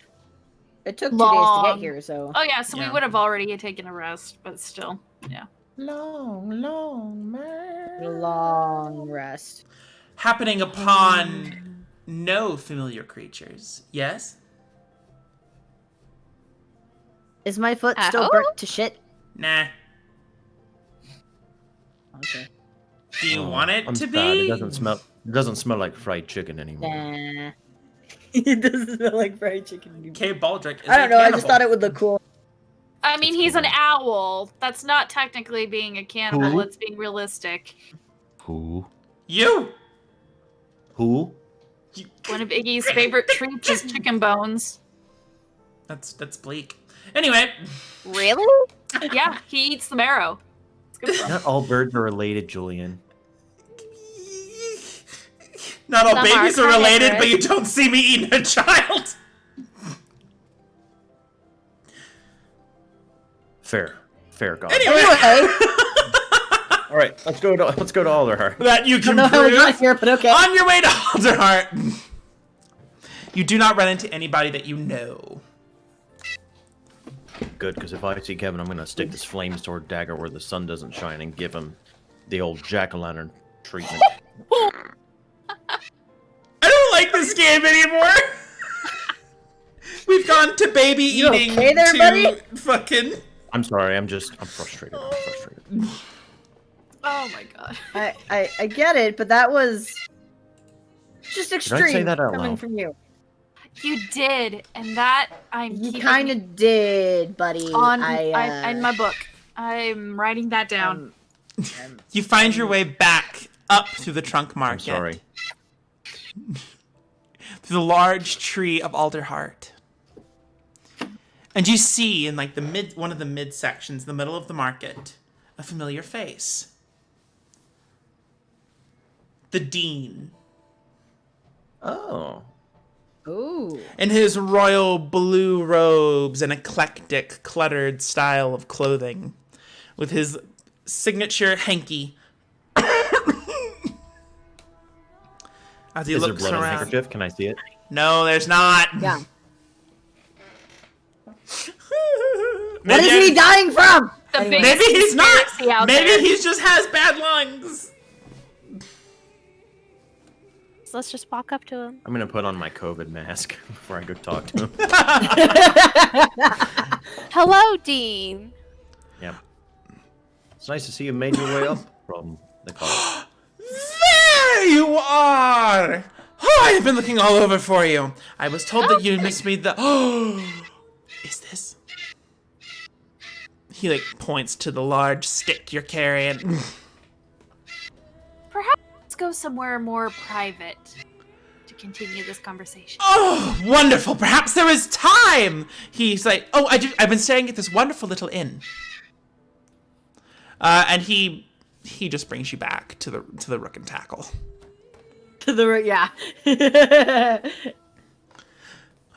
2 days to Long. get here, so Oh yeah. So Yeah. we would have already taken a rest, but still, yeah. Long man. a long rest. Happening upon no familiar creatures. Yes? Is my foot still Oh? burnt to shit? Nah. Okay. Do you Oh, want it I'm to sad. be? It doesn't smell like fried chicken anymore. Nah. It doesn't smell like fried chicken. Okay, Baldric is I don't a know. I cannibal. just thought it would look cool. I mean, It's he's an cool. owl. That's not technically being a cannibal. Who? It's being realistic. Who? You! Who? One of Iggy's favorite treats is chicken bones. That's bleak. Anyway, Really? Yeah, he eats the marrow. It's good for him. Not all birds are related, Julian. not all Some babies are are related, carnivorous. but you don't see me eating a child. Fair, God. Anyway, All right, let's go to Alderheart. that you I can don't know how we got prove. here, but okay. On your way to Alderheart, you do not run into anybody that you know. Good, because if I see Kevin, I'm gonna stick this flame sword dagger where the sun doesn't shine and give him the old jack-o'-lantern treatment. I don't like this game anymore. We've gone to baby You eating okay there, to buddy? fucking. I'm sorry, I'm frustrated. Oh my god. I get it, but that was just I extreme say that out coming loud? from you. You did, and that I'm You keeping kind of did, buddy. on I in my book. I'm writing that down. You find your way back up through the trunk I'm market. sorry. Through the large tree of Alderheart. And you see in like one of the mid sections, in the middle of the market, a familiar face. The Dean. Oh. Ooh. In his royal blue robes and eclectic, cluttered style of clothing. With his signature hanky. As he Is there looks blood on the around. handkerchief? Can I see it? No, there's not. Yeah. What Maybe is he dying from? The Anyway. biggest Maybe he's not. conspiracy out Maybe there. he just has bad lungs. So let's just walk up to him. I'm gonna put on my COVID mask before I go talk to him. Hello, Dean. Yep. It's nice to see you made your way up from the car. There you are. Oh, I've been looking all over for you. I was told that you missed me. Is this? He like points to the large stick you're carrying. Perhaps let's go somewhere more private to continue this conversation. Oh, wonderful. Perhaps there is time. He's like, I've been staying at this wonderful little inn. And he he just brings you back to the Rook and Tackle. To the yeah.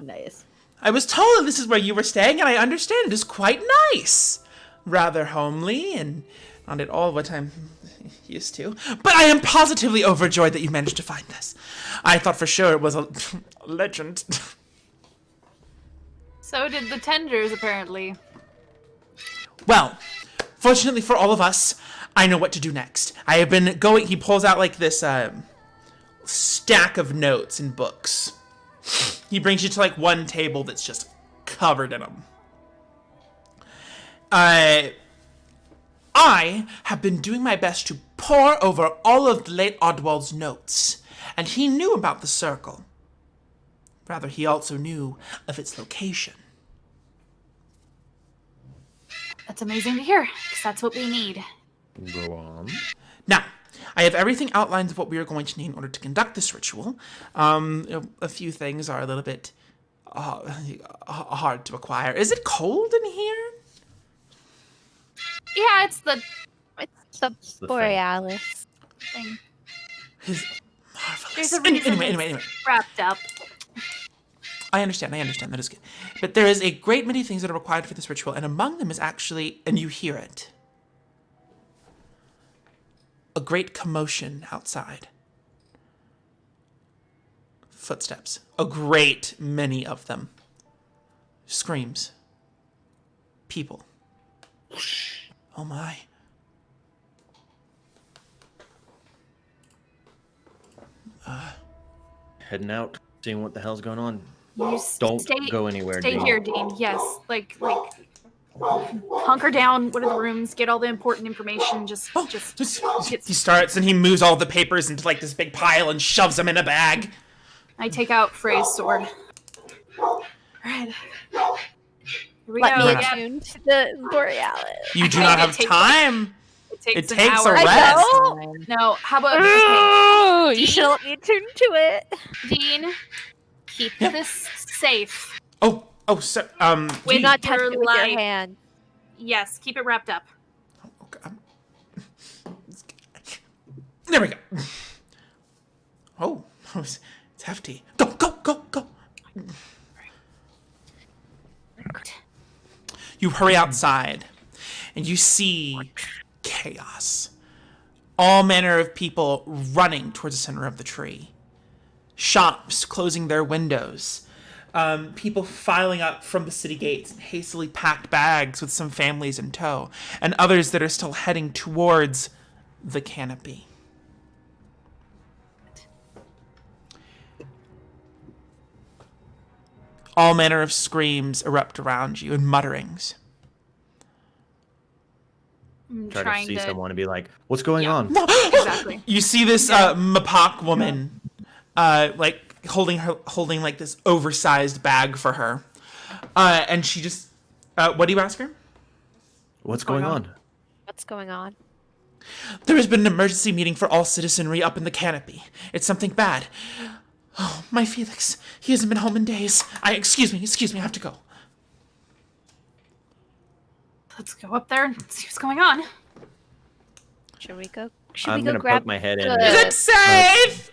Nice. I was told that this is where you were staying, and I understand it is quite nice. Rather homely, and not at all what I'm used to. But I am positively overjoyed that you managed to find this. I thought for sure it was a legend. So did the tenders, apparently. Well, fortunately for all of us, I know what to do next. I have been going... He pulls out, like, this stack of notes and books. He brings you to, like, one table that's just covered in them. I have been doing my best to pore over all of the late Odwald's notes, and he knew about the circle. Rather, he also knew of its location. That's amazing to hear, because that's what we need. Go on. Now, I have everything outlined of what we are going to need in order to conduct this ritual. A few things are a little bit hard to acquire. Is it cold in here? Yeah, it's the Borealus thing. It's marvelous. There's a reason Anyway. Wrapped up. I understand, that is good. But there is a great many things that are required for this ritual, and among them is actually, and you hear it, a great commotion outside. Footsteps. A great many of them. Screams. People. Oh my. Heading out, seeing what the hell's going on. You Don't go anywhere, Stay Dean. here, Dean. Yes, like hunker down. What are the rooms? Get all the important information. Just He starts and he moves all the papers into like this big pile and shoves them in a bag. I take out Frey's sword. All right. Here we Let go. me Yeah. attune to the Borealis. You do not have time. It It takes takes a an hour. rest. No, how about Oh, you should let me attune to it. Dean? Keep Yeah. this safe. Oh, sir. Do not touch your it with life. your hand. Yes, keep it wrapped up. Okay. There we go. Oh, it's hefty. Go. You hurry outside, and you see chaos. All manner of people running towards the center of the tree. Shops closing their windows. People filing up from the city gates in hastily packed bags with some families in tow. And others that are still heading towards the canopy. All manner of screams erupt around you and mutterings. I'm Try to trying see someone and be like, "What's going on?" Exactly. You see this Mapak woman, like holding like this oversized bag for her, and she just, what do you ask her? What's going on? What's going on? There has been an emergency meeting for all citizenry up in the canopy. It's something bad. Oh, my Felix, he hasn't been home in days. Excuse me, I have to go. Let's go up there and see what's going on. Should we go? Should I'm we go gonna grab poke my head in. the- Is it safe?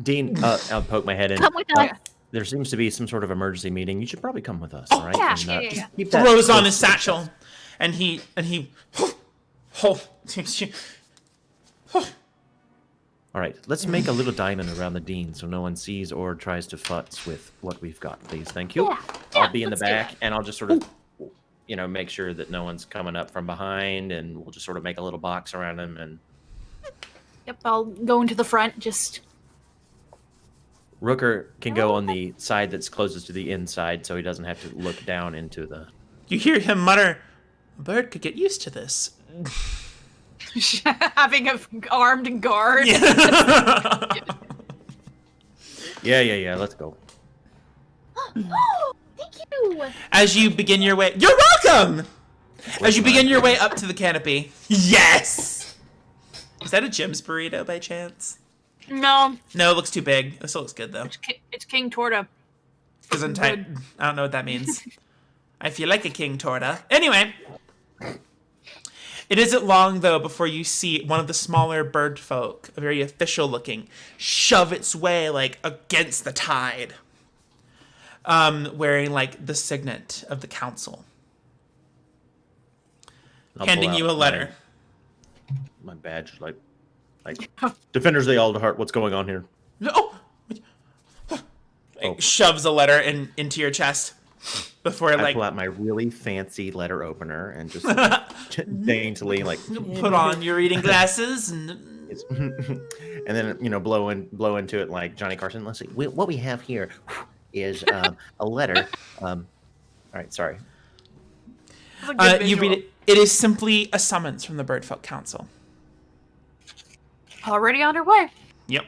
Dean, I'll poke my head in. Come with us. There seems to be some sort of emergency meeting. You should probably come with us, all right? yeah, And, yeah. just keep that Throws on close his to the satchel, chest. and he All right, let's make a little diamond around the Dean so no one sees or tries to futz with what we've got, please. Thank you. Yeah, I'll be in the let's do back, and I'll just sort of, make sure that no one's coming up from behind, and we'll just sort of make a little box around him. And Yep, I'll go into the front. Just Rooker can go on the side that's closest to the inside, so he doesn't have to look down into the. You hear him mutter, "A bird could get used to this." having a armed guard. Yeah. Let's go. Oh, thank you. As you begin your way, you're welcome. As you begin your way up to the canopy, yes. Is that a Jim's burrito by chance? No, No, it looks too big. It still looks good though. it's King Torta. Because I don't know what that means. I feel like a king torta. Anyway, It isn't long, though, before you see one of the smaller bird folk, very official looking, shove its way, like, against the tide, wearing, like, the signet of the council. Handing you a letter. My badge, like Defenders of the Alderheart, what's going on here? No! Shoves a letter into your chest before, I pull out my really fancy letter opener and just daintily, like, put on your reading glasses and then blow into it like Johnny Carson. Let's see, what we have here is a letter. All right, sorry. You read it. It is simply a summons from the Birdfolk Council. Already on our way. Yep.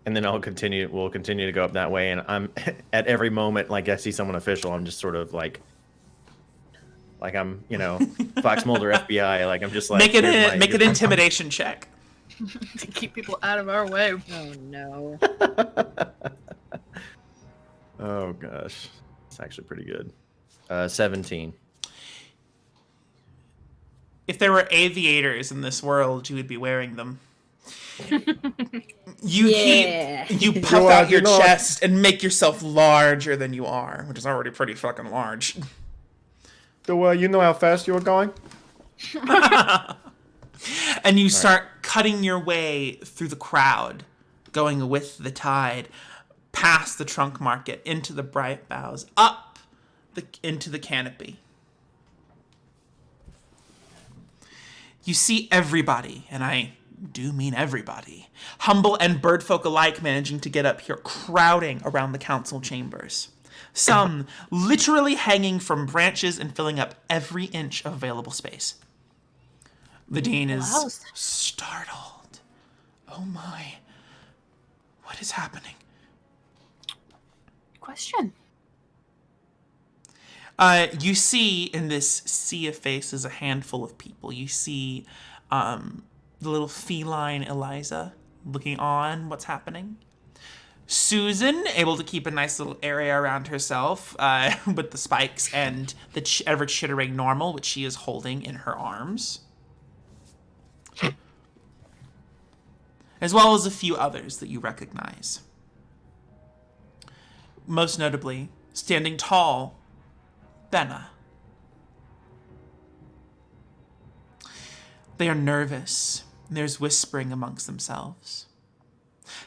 And then we'll continue to go up that way, and I'm at every moment, like, I see someone official, I'm just sort of like I'm, Fox Mulder FBI, like I'm just like make an intimidation check to keep people out of our way. Oh no. Oh gosh, it's actually pretty good. 17. If there were aviators in this world, you would be wearing them. You puff out your chest and make yourself larger than you are, which is already pretty fucking large. Do you know how fast you were going? And you start cutting your way through the crowd, going with the tide, past the trunk market, into the bright boughs, up into the canopy. You see everybody, and I do mean everybody, humble and birdfolk alike, managing to get up here, crowding around the council chambers. Some literally hanging from branches and filling up every inch of available space. The dean is startled. Oh my. What is happening? Question. You see in this sea of faces a handful of people. You see the little feline Eliza looking on what's happening. Susan, able to keep a nice little area around herself with the spikes and the ever-chittering normal, which she is holding in her arms. As well as a few others that you recognize. Most notably, standing tall, Benna. They are nervous. There's whispering amongst themselves.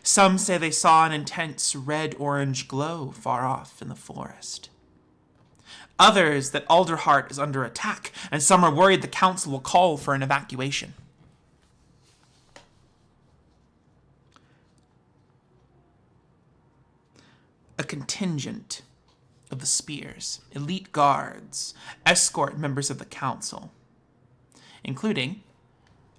Some say they saw an intense red-orange glow far off in the forest. Others that Alderheart is under attack, and some are worried the council will call for an evacuation. A contingent of the Spears, elite guards, escort members of the council, including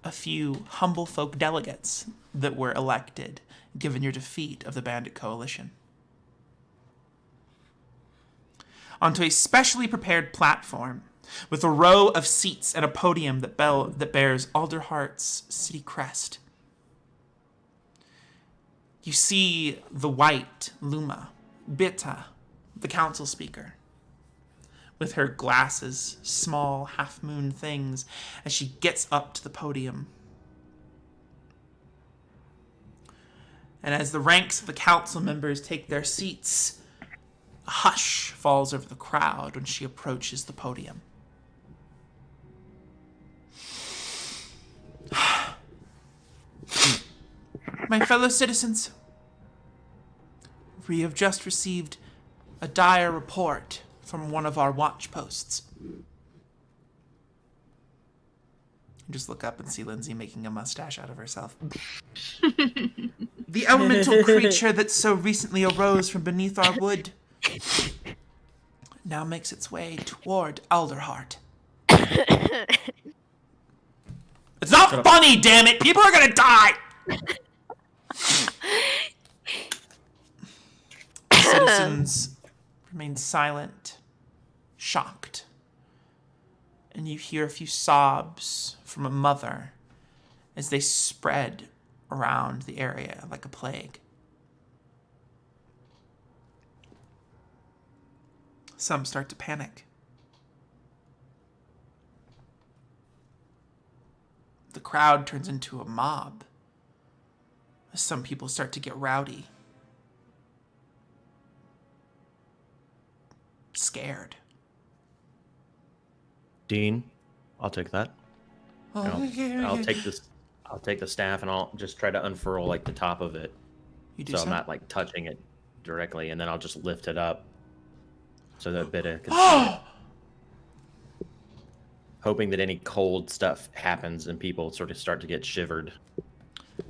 a few humble folk delegates that were elected, given your defeat of the Bandit Coalition. Onto a specially prepared platform with a row of seats and a podium that bears Alderheart's city crest. You see the white Luma, Bitta, the council speaker, with her glasses, small half-moon things, as she gets up to the podium. And as the ranks of the council members take their seats, a hush falls over the crowd when she approaches the podium. My fellow citizens, we have just received a dire report from one of our watch posts. You just look up and see Lindsay making a mustache out of herself. The elemental creature that so recently arose from beneath our wood now makes its way toward Alderheart. It's not funny, damn it! People are gonna die! Citizens remain silent, shocked, and you hear a few sobs from a mother as they spread around the area like a plague. Some start to panic. crowd turns into a mob. As some people start to get rowdy. Scared. Dean, I'll take that. Oh, I'll take this. I'll take the staff and I'll just try to unfurl like the top of it, You do so so? I'm not like touching it directly, and then I'll just lift it up so that Bitta can see it. Hoping that any cold stuff happens and people sort of start to get shivered.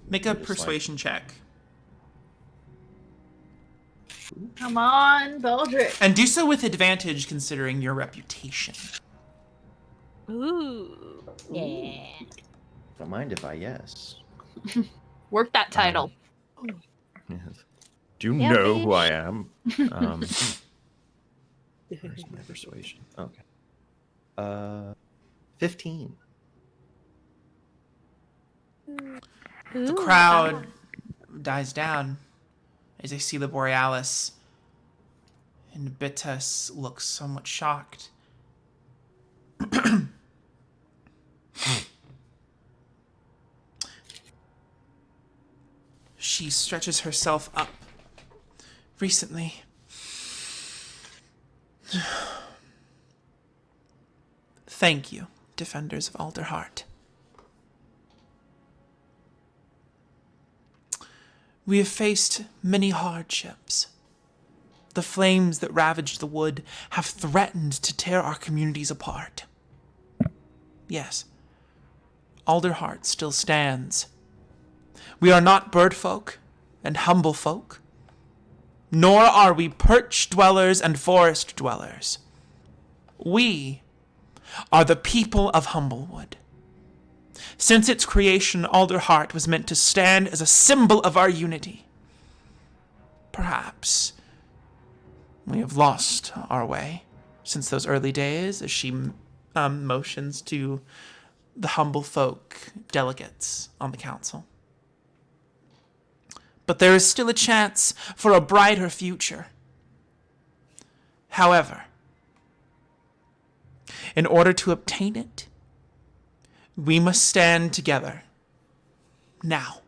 Make a Just persuasion check. Come on, Beldrick. And do so with advantage considering your reputation. Ooh. Yeah. Don't mind if I yes. Work that title. Yes. Do you Yeah, know who I bitch. am? Where's my persuasion? Okay. 15. The crowd dies down as they see the Borealus, and Bitus looks somewhat shocked. She stretches herself up. Recently, thank you, defenders of Alderheart. We have faced many hardships. The flames that ravaged the wood have threatened to tear our communities apart. Yes, Alderheart still stands. We are not bird folk and humble folk, nor are we perch dwellers and forest dwellers. We are the people of Humblewood. Since its creation, Alderheart was meant to stand as a symbol of our unity. Perhaps we have lost our way since those early days, as she motions to the humble folk delegates on the council. But there is still a chance for a brighter future. However, in order to obtain it, we must stand together. Now.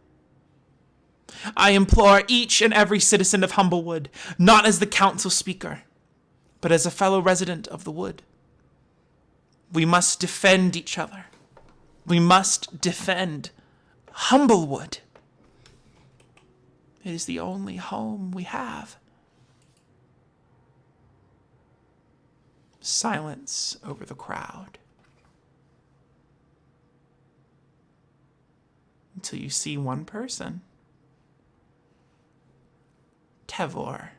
I implore each and every citizen of Humblewood, not as the council speaker, but as a fellow resident of the wood. We must defend each other. We must defend Humblewood. It is the only home we have. Silence over the crowd. Until you see one person. Tevor.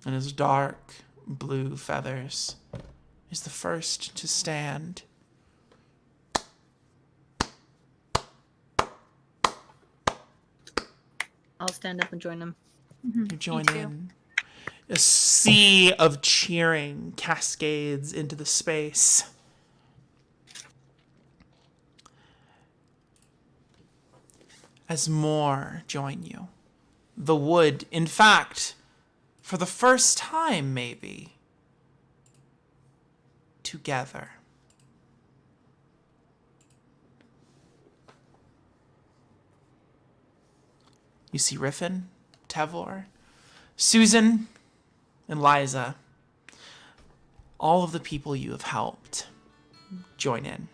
And his dark blue feathers is the first to stand. I'll stand up and join them. You join too. in. A sea of cheering cascades into the space. As more join you. The wood, in fact, for the first time maybe, together. You see Riffin, Tevor, Susan, and Liza. All of the people you have helped join in.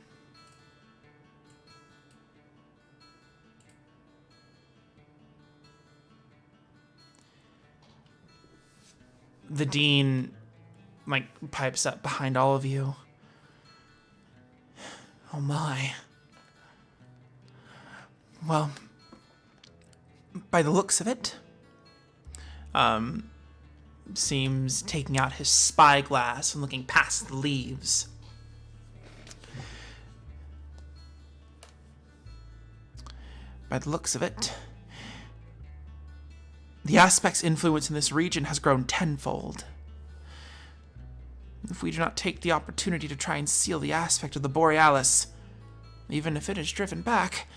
The dean, pipes up behind all of you. Oh my. Well, by the looks of it, seems taking out his spyglass and looking past the leaves. By the looks of it, the aspect's influence in this region has grown tenfold. If we do not take the opportunity to try and seal the aspect of the Borealus, even if it is driven back,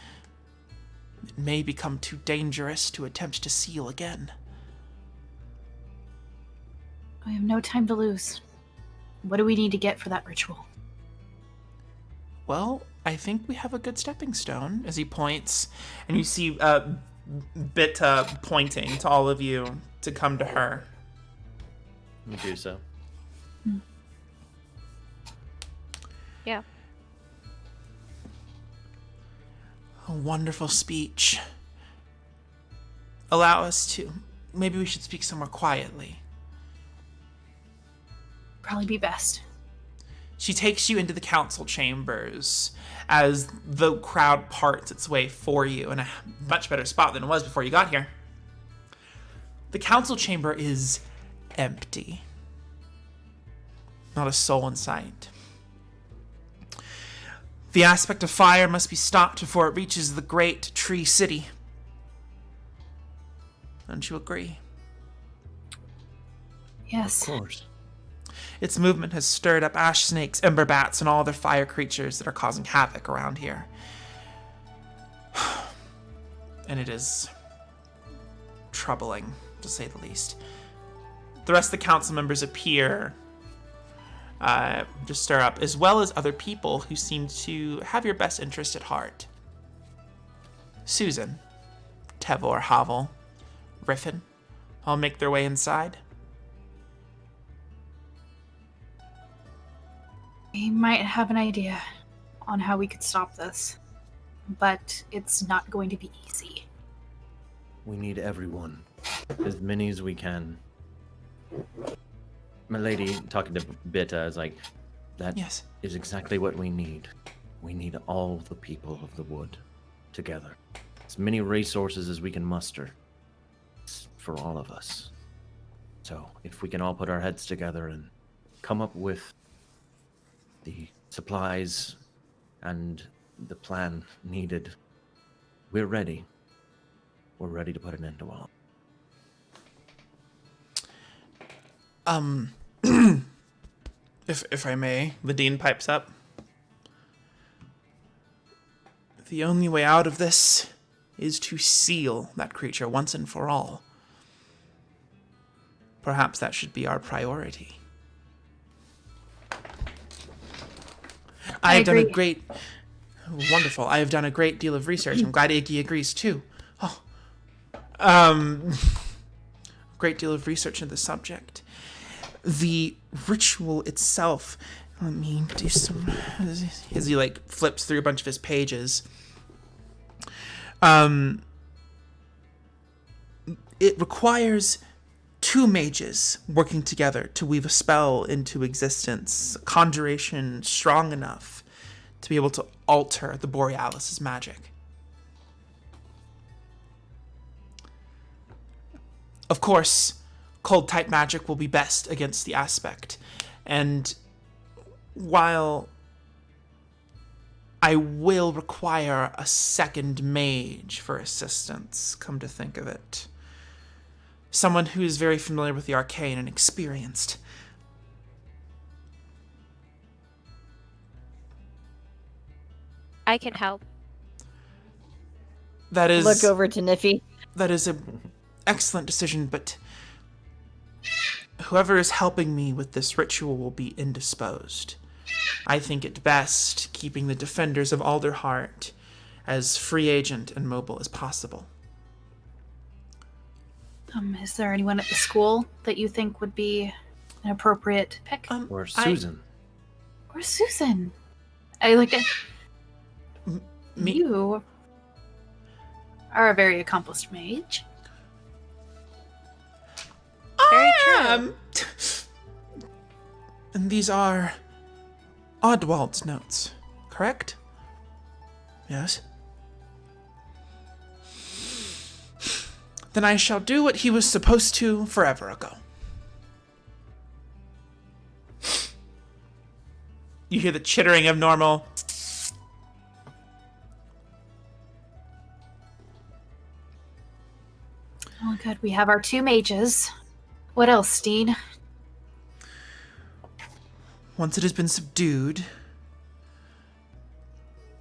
it may become too dangerous to attempt to seal again. We have no time to lose. What do we need to get for that ritual? Well, I think we have a good stepping stone, as he points, and you see Bitta pointing to all of you to come to her. We do so. Yeah. A wonderful speech. Allow us to... Maybe we should speak somewhere quietly. Probably be best. She takes you into the council chambers as the crowd parts its way for you in a much better spot than it was before you got here. The council chamber is empty. Not a soul in sight. The aspect of fire must be stopped before it reaches the great tree city. Don't you agree? Yes. Of course. Its movement has stirred up ash snakes, ember bats, and all other fire creatures that are causing havoc around here. And it is troubling, to say the least. The rest of the council members appear to stir up, as well as other people who seem to have your best interest at heart. Susan, Tevor, Havel, Riffin all make their way inside. We might have an idea on how we could stop this, but it's not going to be easy. We need everyone. As many as we can. My lady, talking to Bitta, is like, that Yes. is exactly what we need. We need all the people of the wood together. As many resources as we can muster. It's for all of us. So, if we can all put our heads together and come up with the supplies and the plan needed, we're ready. We're ready to put an end to all. If I may, the dean pipes up. The only way out of this is to seal that creature once and for all. Perhaps that should be our priority. I have done a agree. wonderful. I have done a great deal of research. I'm glad Iggy agrees too. Great deal of research into the subject. The ritual itself, let me do some, as he like flips through a bunch of his pages. It requires 2 mages working together to weave a spell into existence, a conjuration strong enough to be able to alter the Borealis' magic. Of course, cold type magic will be best against the aspect. And while I will require a second mage for assistance, come to think of it, someone who is very familiar with the arcane and experienced. I can help. That is Look over to Niffy. That is an excellent decision, but whoever is helping me with this ritual will be indisposed. I think it best keeping the defenders of Alderheart as free agent and mobile as possible. Is there anyone at the school that you think would be an appropriate pick? Or Susan. Or Susan? I like it. Me? You are a very accomplished mage. Very true. And these are Oddwald's notes, correct? Yes. Then I shall do what he was supposed to forever ago. You hear the chittering of normal. Oh, good. We have our 2 mages. What else, Steen? Once it has been subdued,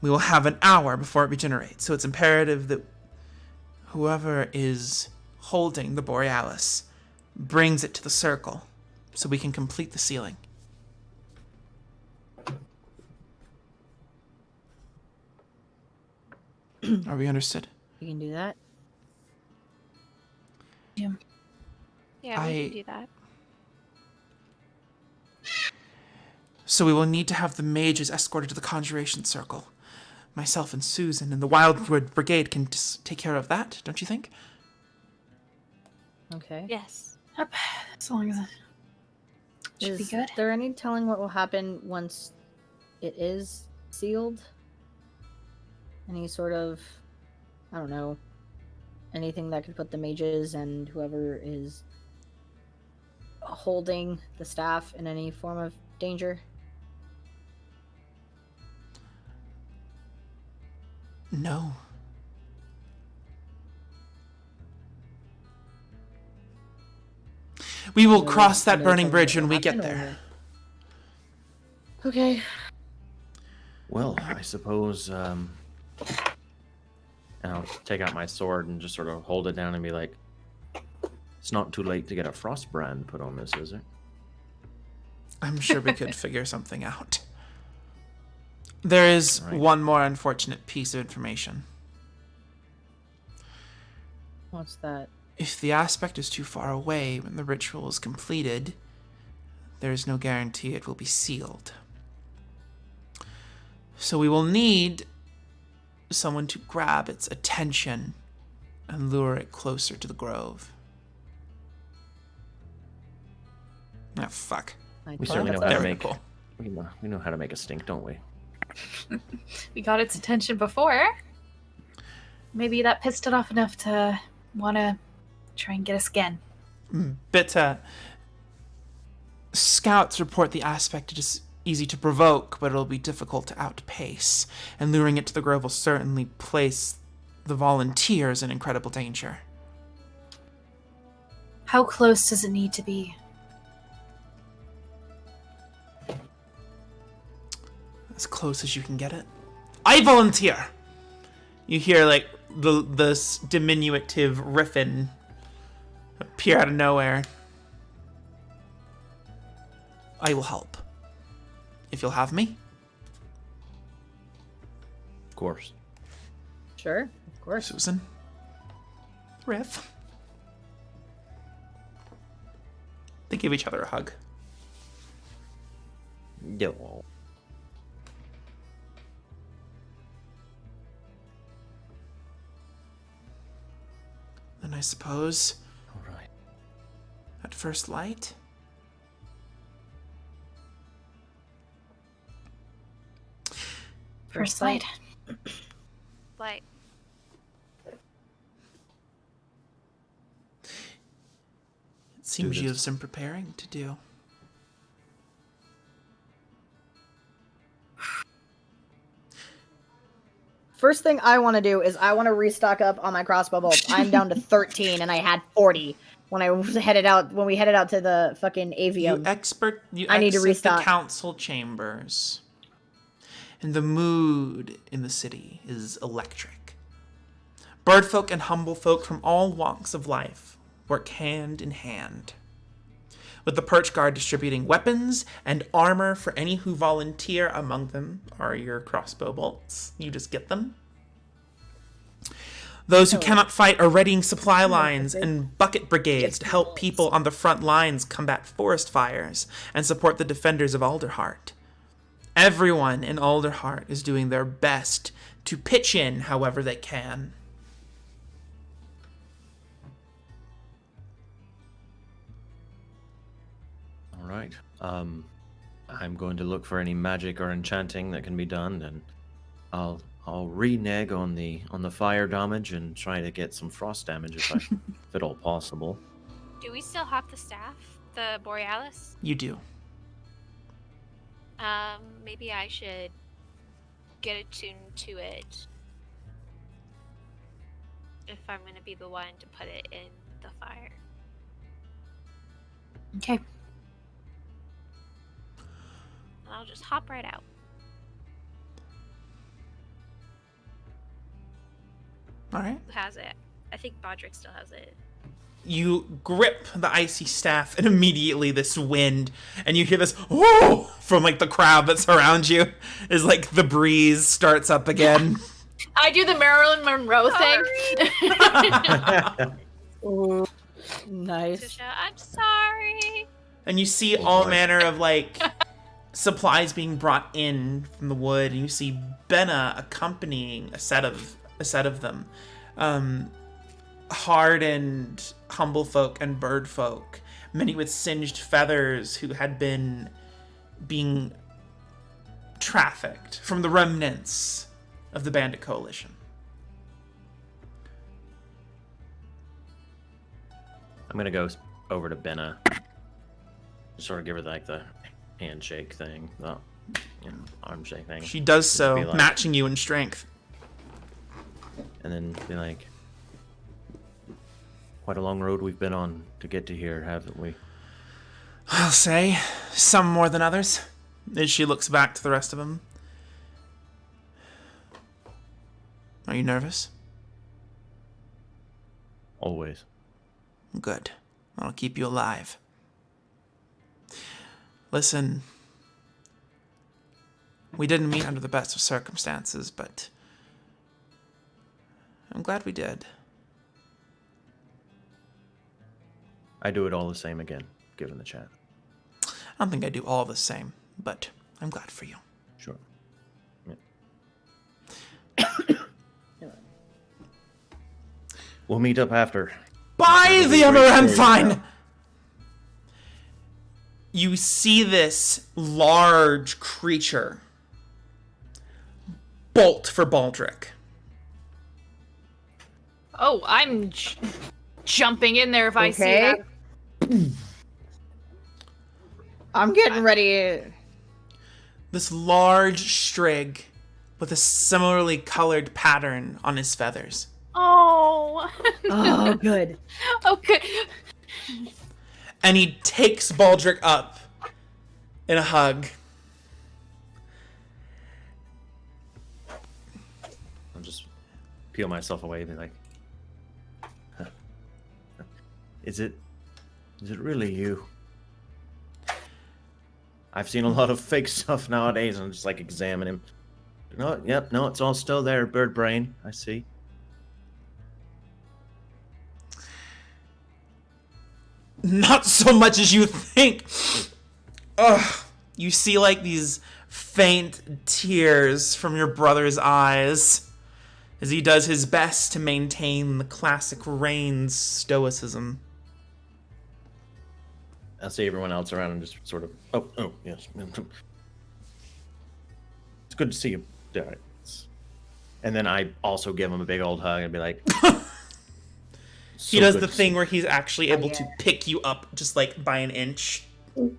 we will have an hour before it regenerates. So it's imperative that whoever is holding the Borealis brings it to the circle so we can complete the sealing. Are we understood? We can do that. Yeah, we can do that. So we will need to have the mages escorted to the conjuration circle. Myself and Susan and the Wildwood Brigade can take care of that, don't you think? Okay. Yes. Yep. As long as it should be good. Is there any telling what will happen once it is sealed? Any sort of, I don't know, anything that could put the mages and whoever is holding the staff in any form of danger? No. We will cross that burning bridge when we get there. Okay. Well, I suppose, and I'll take out my sword and just sort of hold it down and be like, it's not too late to get a frost brand put on this, is it? I'm sure we could figure something out. There is one more unfortunate piece of information. What's that? If the aspect is too far away when the ritual is completed, there is no guarantee it will be sealed. So we will need someone to grab its attention and lure it closer to the grove. Ah, fuck. We certainly know how to make. Cool. We know how to make a stink, don't we? We got its attention before. Maybe that pissed it off enough to want to try and get us again. But scouts report the aspect is easy to provoke, but it'll be difficult to outpace. And luring it to the grove will certainly place the volunteers in incredible danger. How close does it need to be? As close as you can get it. I volunteer! You hear, like, this diminutive riffin appear out of nowhere. I will help. If you'll have me. Of course. Sure, of course. Susan. Riff. They give each other a hug. Yo. And I suppose, All right. at first light, First light. Like, it seems Do you this. have some preparing to do. First thing I want to do is I want to restock up on my crossbow bolts. I'm down to 13 and I had 40 when we headed out to the fucking avium. I need to the restock. council chambers. And the mood in the city is electric. Birdfolk and humble folk from all walks of life work hand in hand, with the Perch Guard distributing weapons and armor for any who volunteer. Among them are your crossbow bolts. You just get them. Those who cannot fight are readying supply lines and bucket brigades to help people on the front lines combat forest fires and support the defenders of Alderheart. Everyone in Alderheart is doing their best to pitch in however they can. All right. I'm going to look for any magic or enchanting that can be done, and I'll renege on the fire damage and try to get some frost damage if at all possible. do we still have the staff? The Borealus? You do. Maybe I should get attuned to it. If I'm gonna be the one to put it in the fire. Okay. And I'll just hop right out. All right. Who has it? I think Bodrick still has it. You grip the icy staff, and immediately this wind, and you hear this "whoa" from like the crowd that surrounds you, is like the breeze starts up again. I do the Marilyn Monroe thing. Ooh, nice. Trisha, I'm sorry. And you see all manner of like supplies being brought in from the wood, and you see Benna accompanying a set of them. Hardened humble folk and bird folk, many with singed feathers who had been being trafficked from the remnants of the bandit coalition. I'm gonna go over to Benna, sort of give her like the handshake thing, the arm shake thing. She does so, like, matching you in strength. And then be like, quite a long road we've been on to get to here, haven't we? I'll say, some more than others. As she looks back to the rest of them. Are you nervous? Always. Good. That'll keep you alive. Listen, we didn't meet under the best of circumstances, but I'm glad we did. I do it all the same again, given the chance. I don't think I do all the same, but I'm glad for you. Sure. Yeah. We'll meet up after. By the Amaranthine! You see this large creature bolt for Baldric. Oh, I'm jumping in there if I see that. I'm getting ready. This large strig with a similarly colored pattern on his feathers. Oh. Oh, good. Okay. And he takes Baldric up in a hug. I'll just peel myself away and be like, Is it really you? I've seen a lot of fake stuff nowadays, and I'm just like examine him. No, yep, no, it's all still there, bird brain. I see. Not so much as you think. Ugh. You see like these faint tears from your brother's eyes as he does his best to maintain the classic Rain's stoicism. I'll see everyone else around and just sort of, oh, yes. It's good to see you. All right. And then I also give him a big old hug and be like, he does the thing where he's actually able to pick you up just like by an inch. You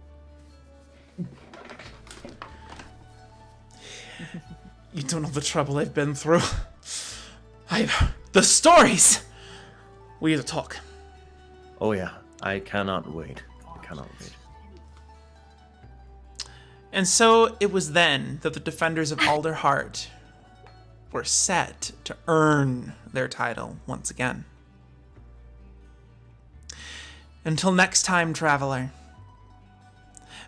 don't know the trouble I've been through. The stories! We need to talk. Oh yeah, I cannot wait. And so it was then that the defenders of Alderheart were set to earn their title once again. Until next time, traveler,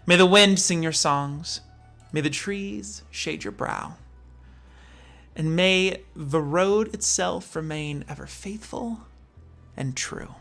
may the wind sing your songs, may the trees shade your brow, and may the road itself remain ever faithful and true.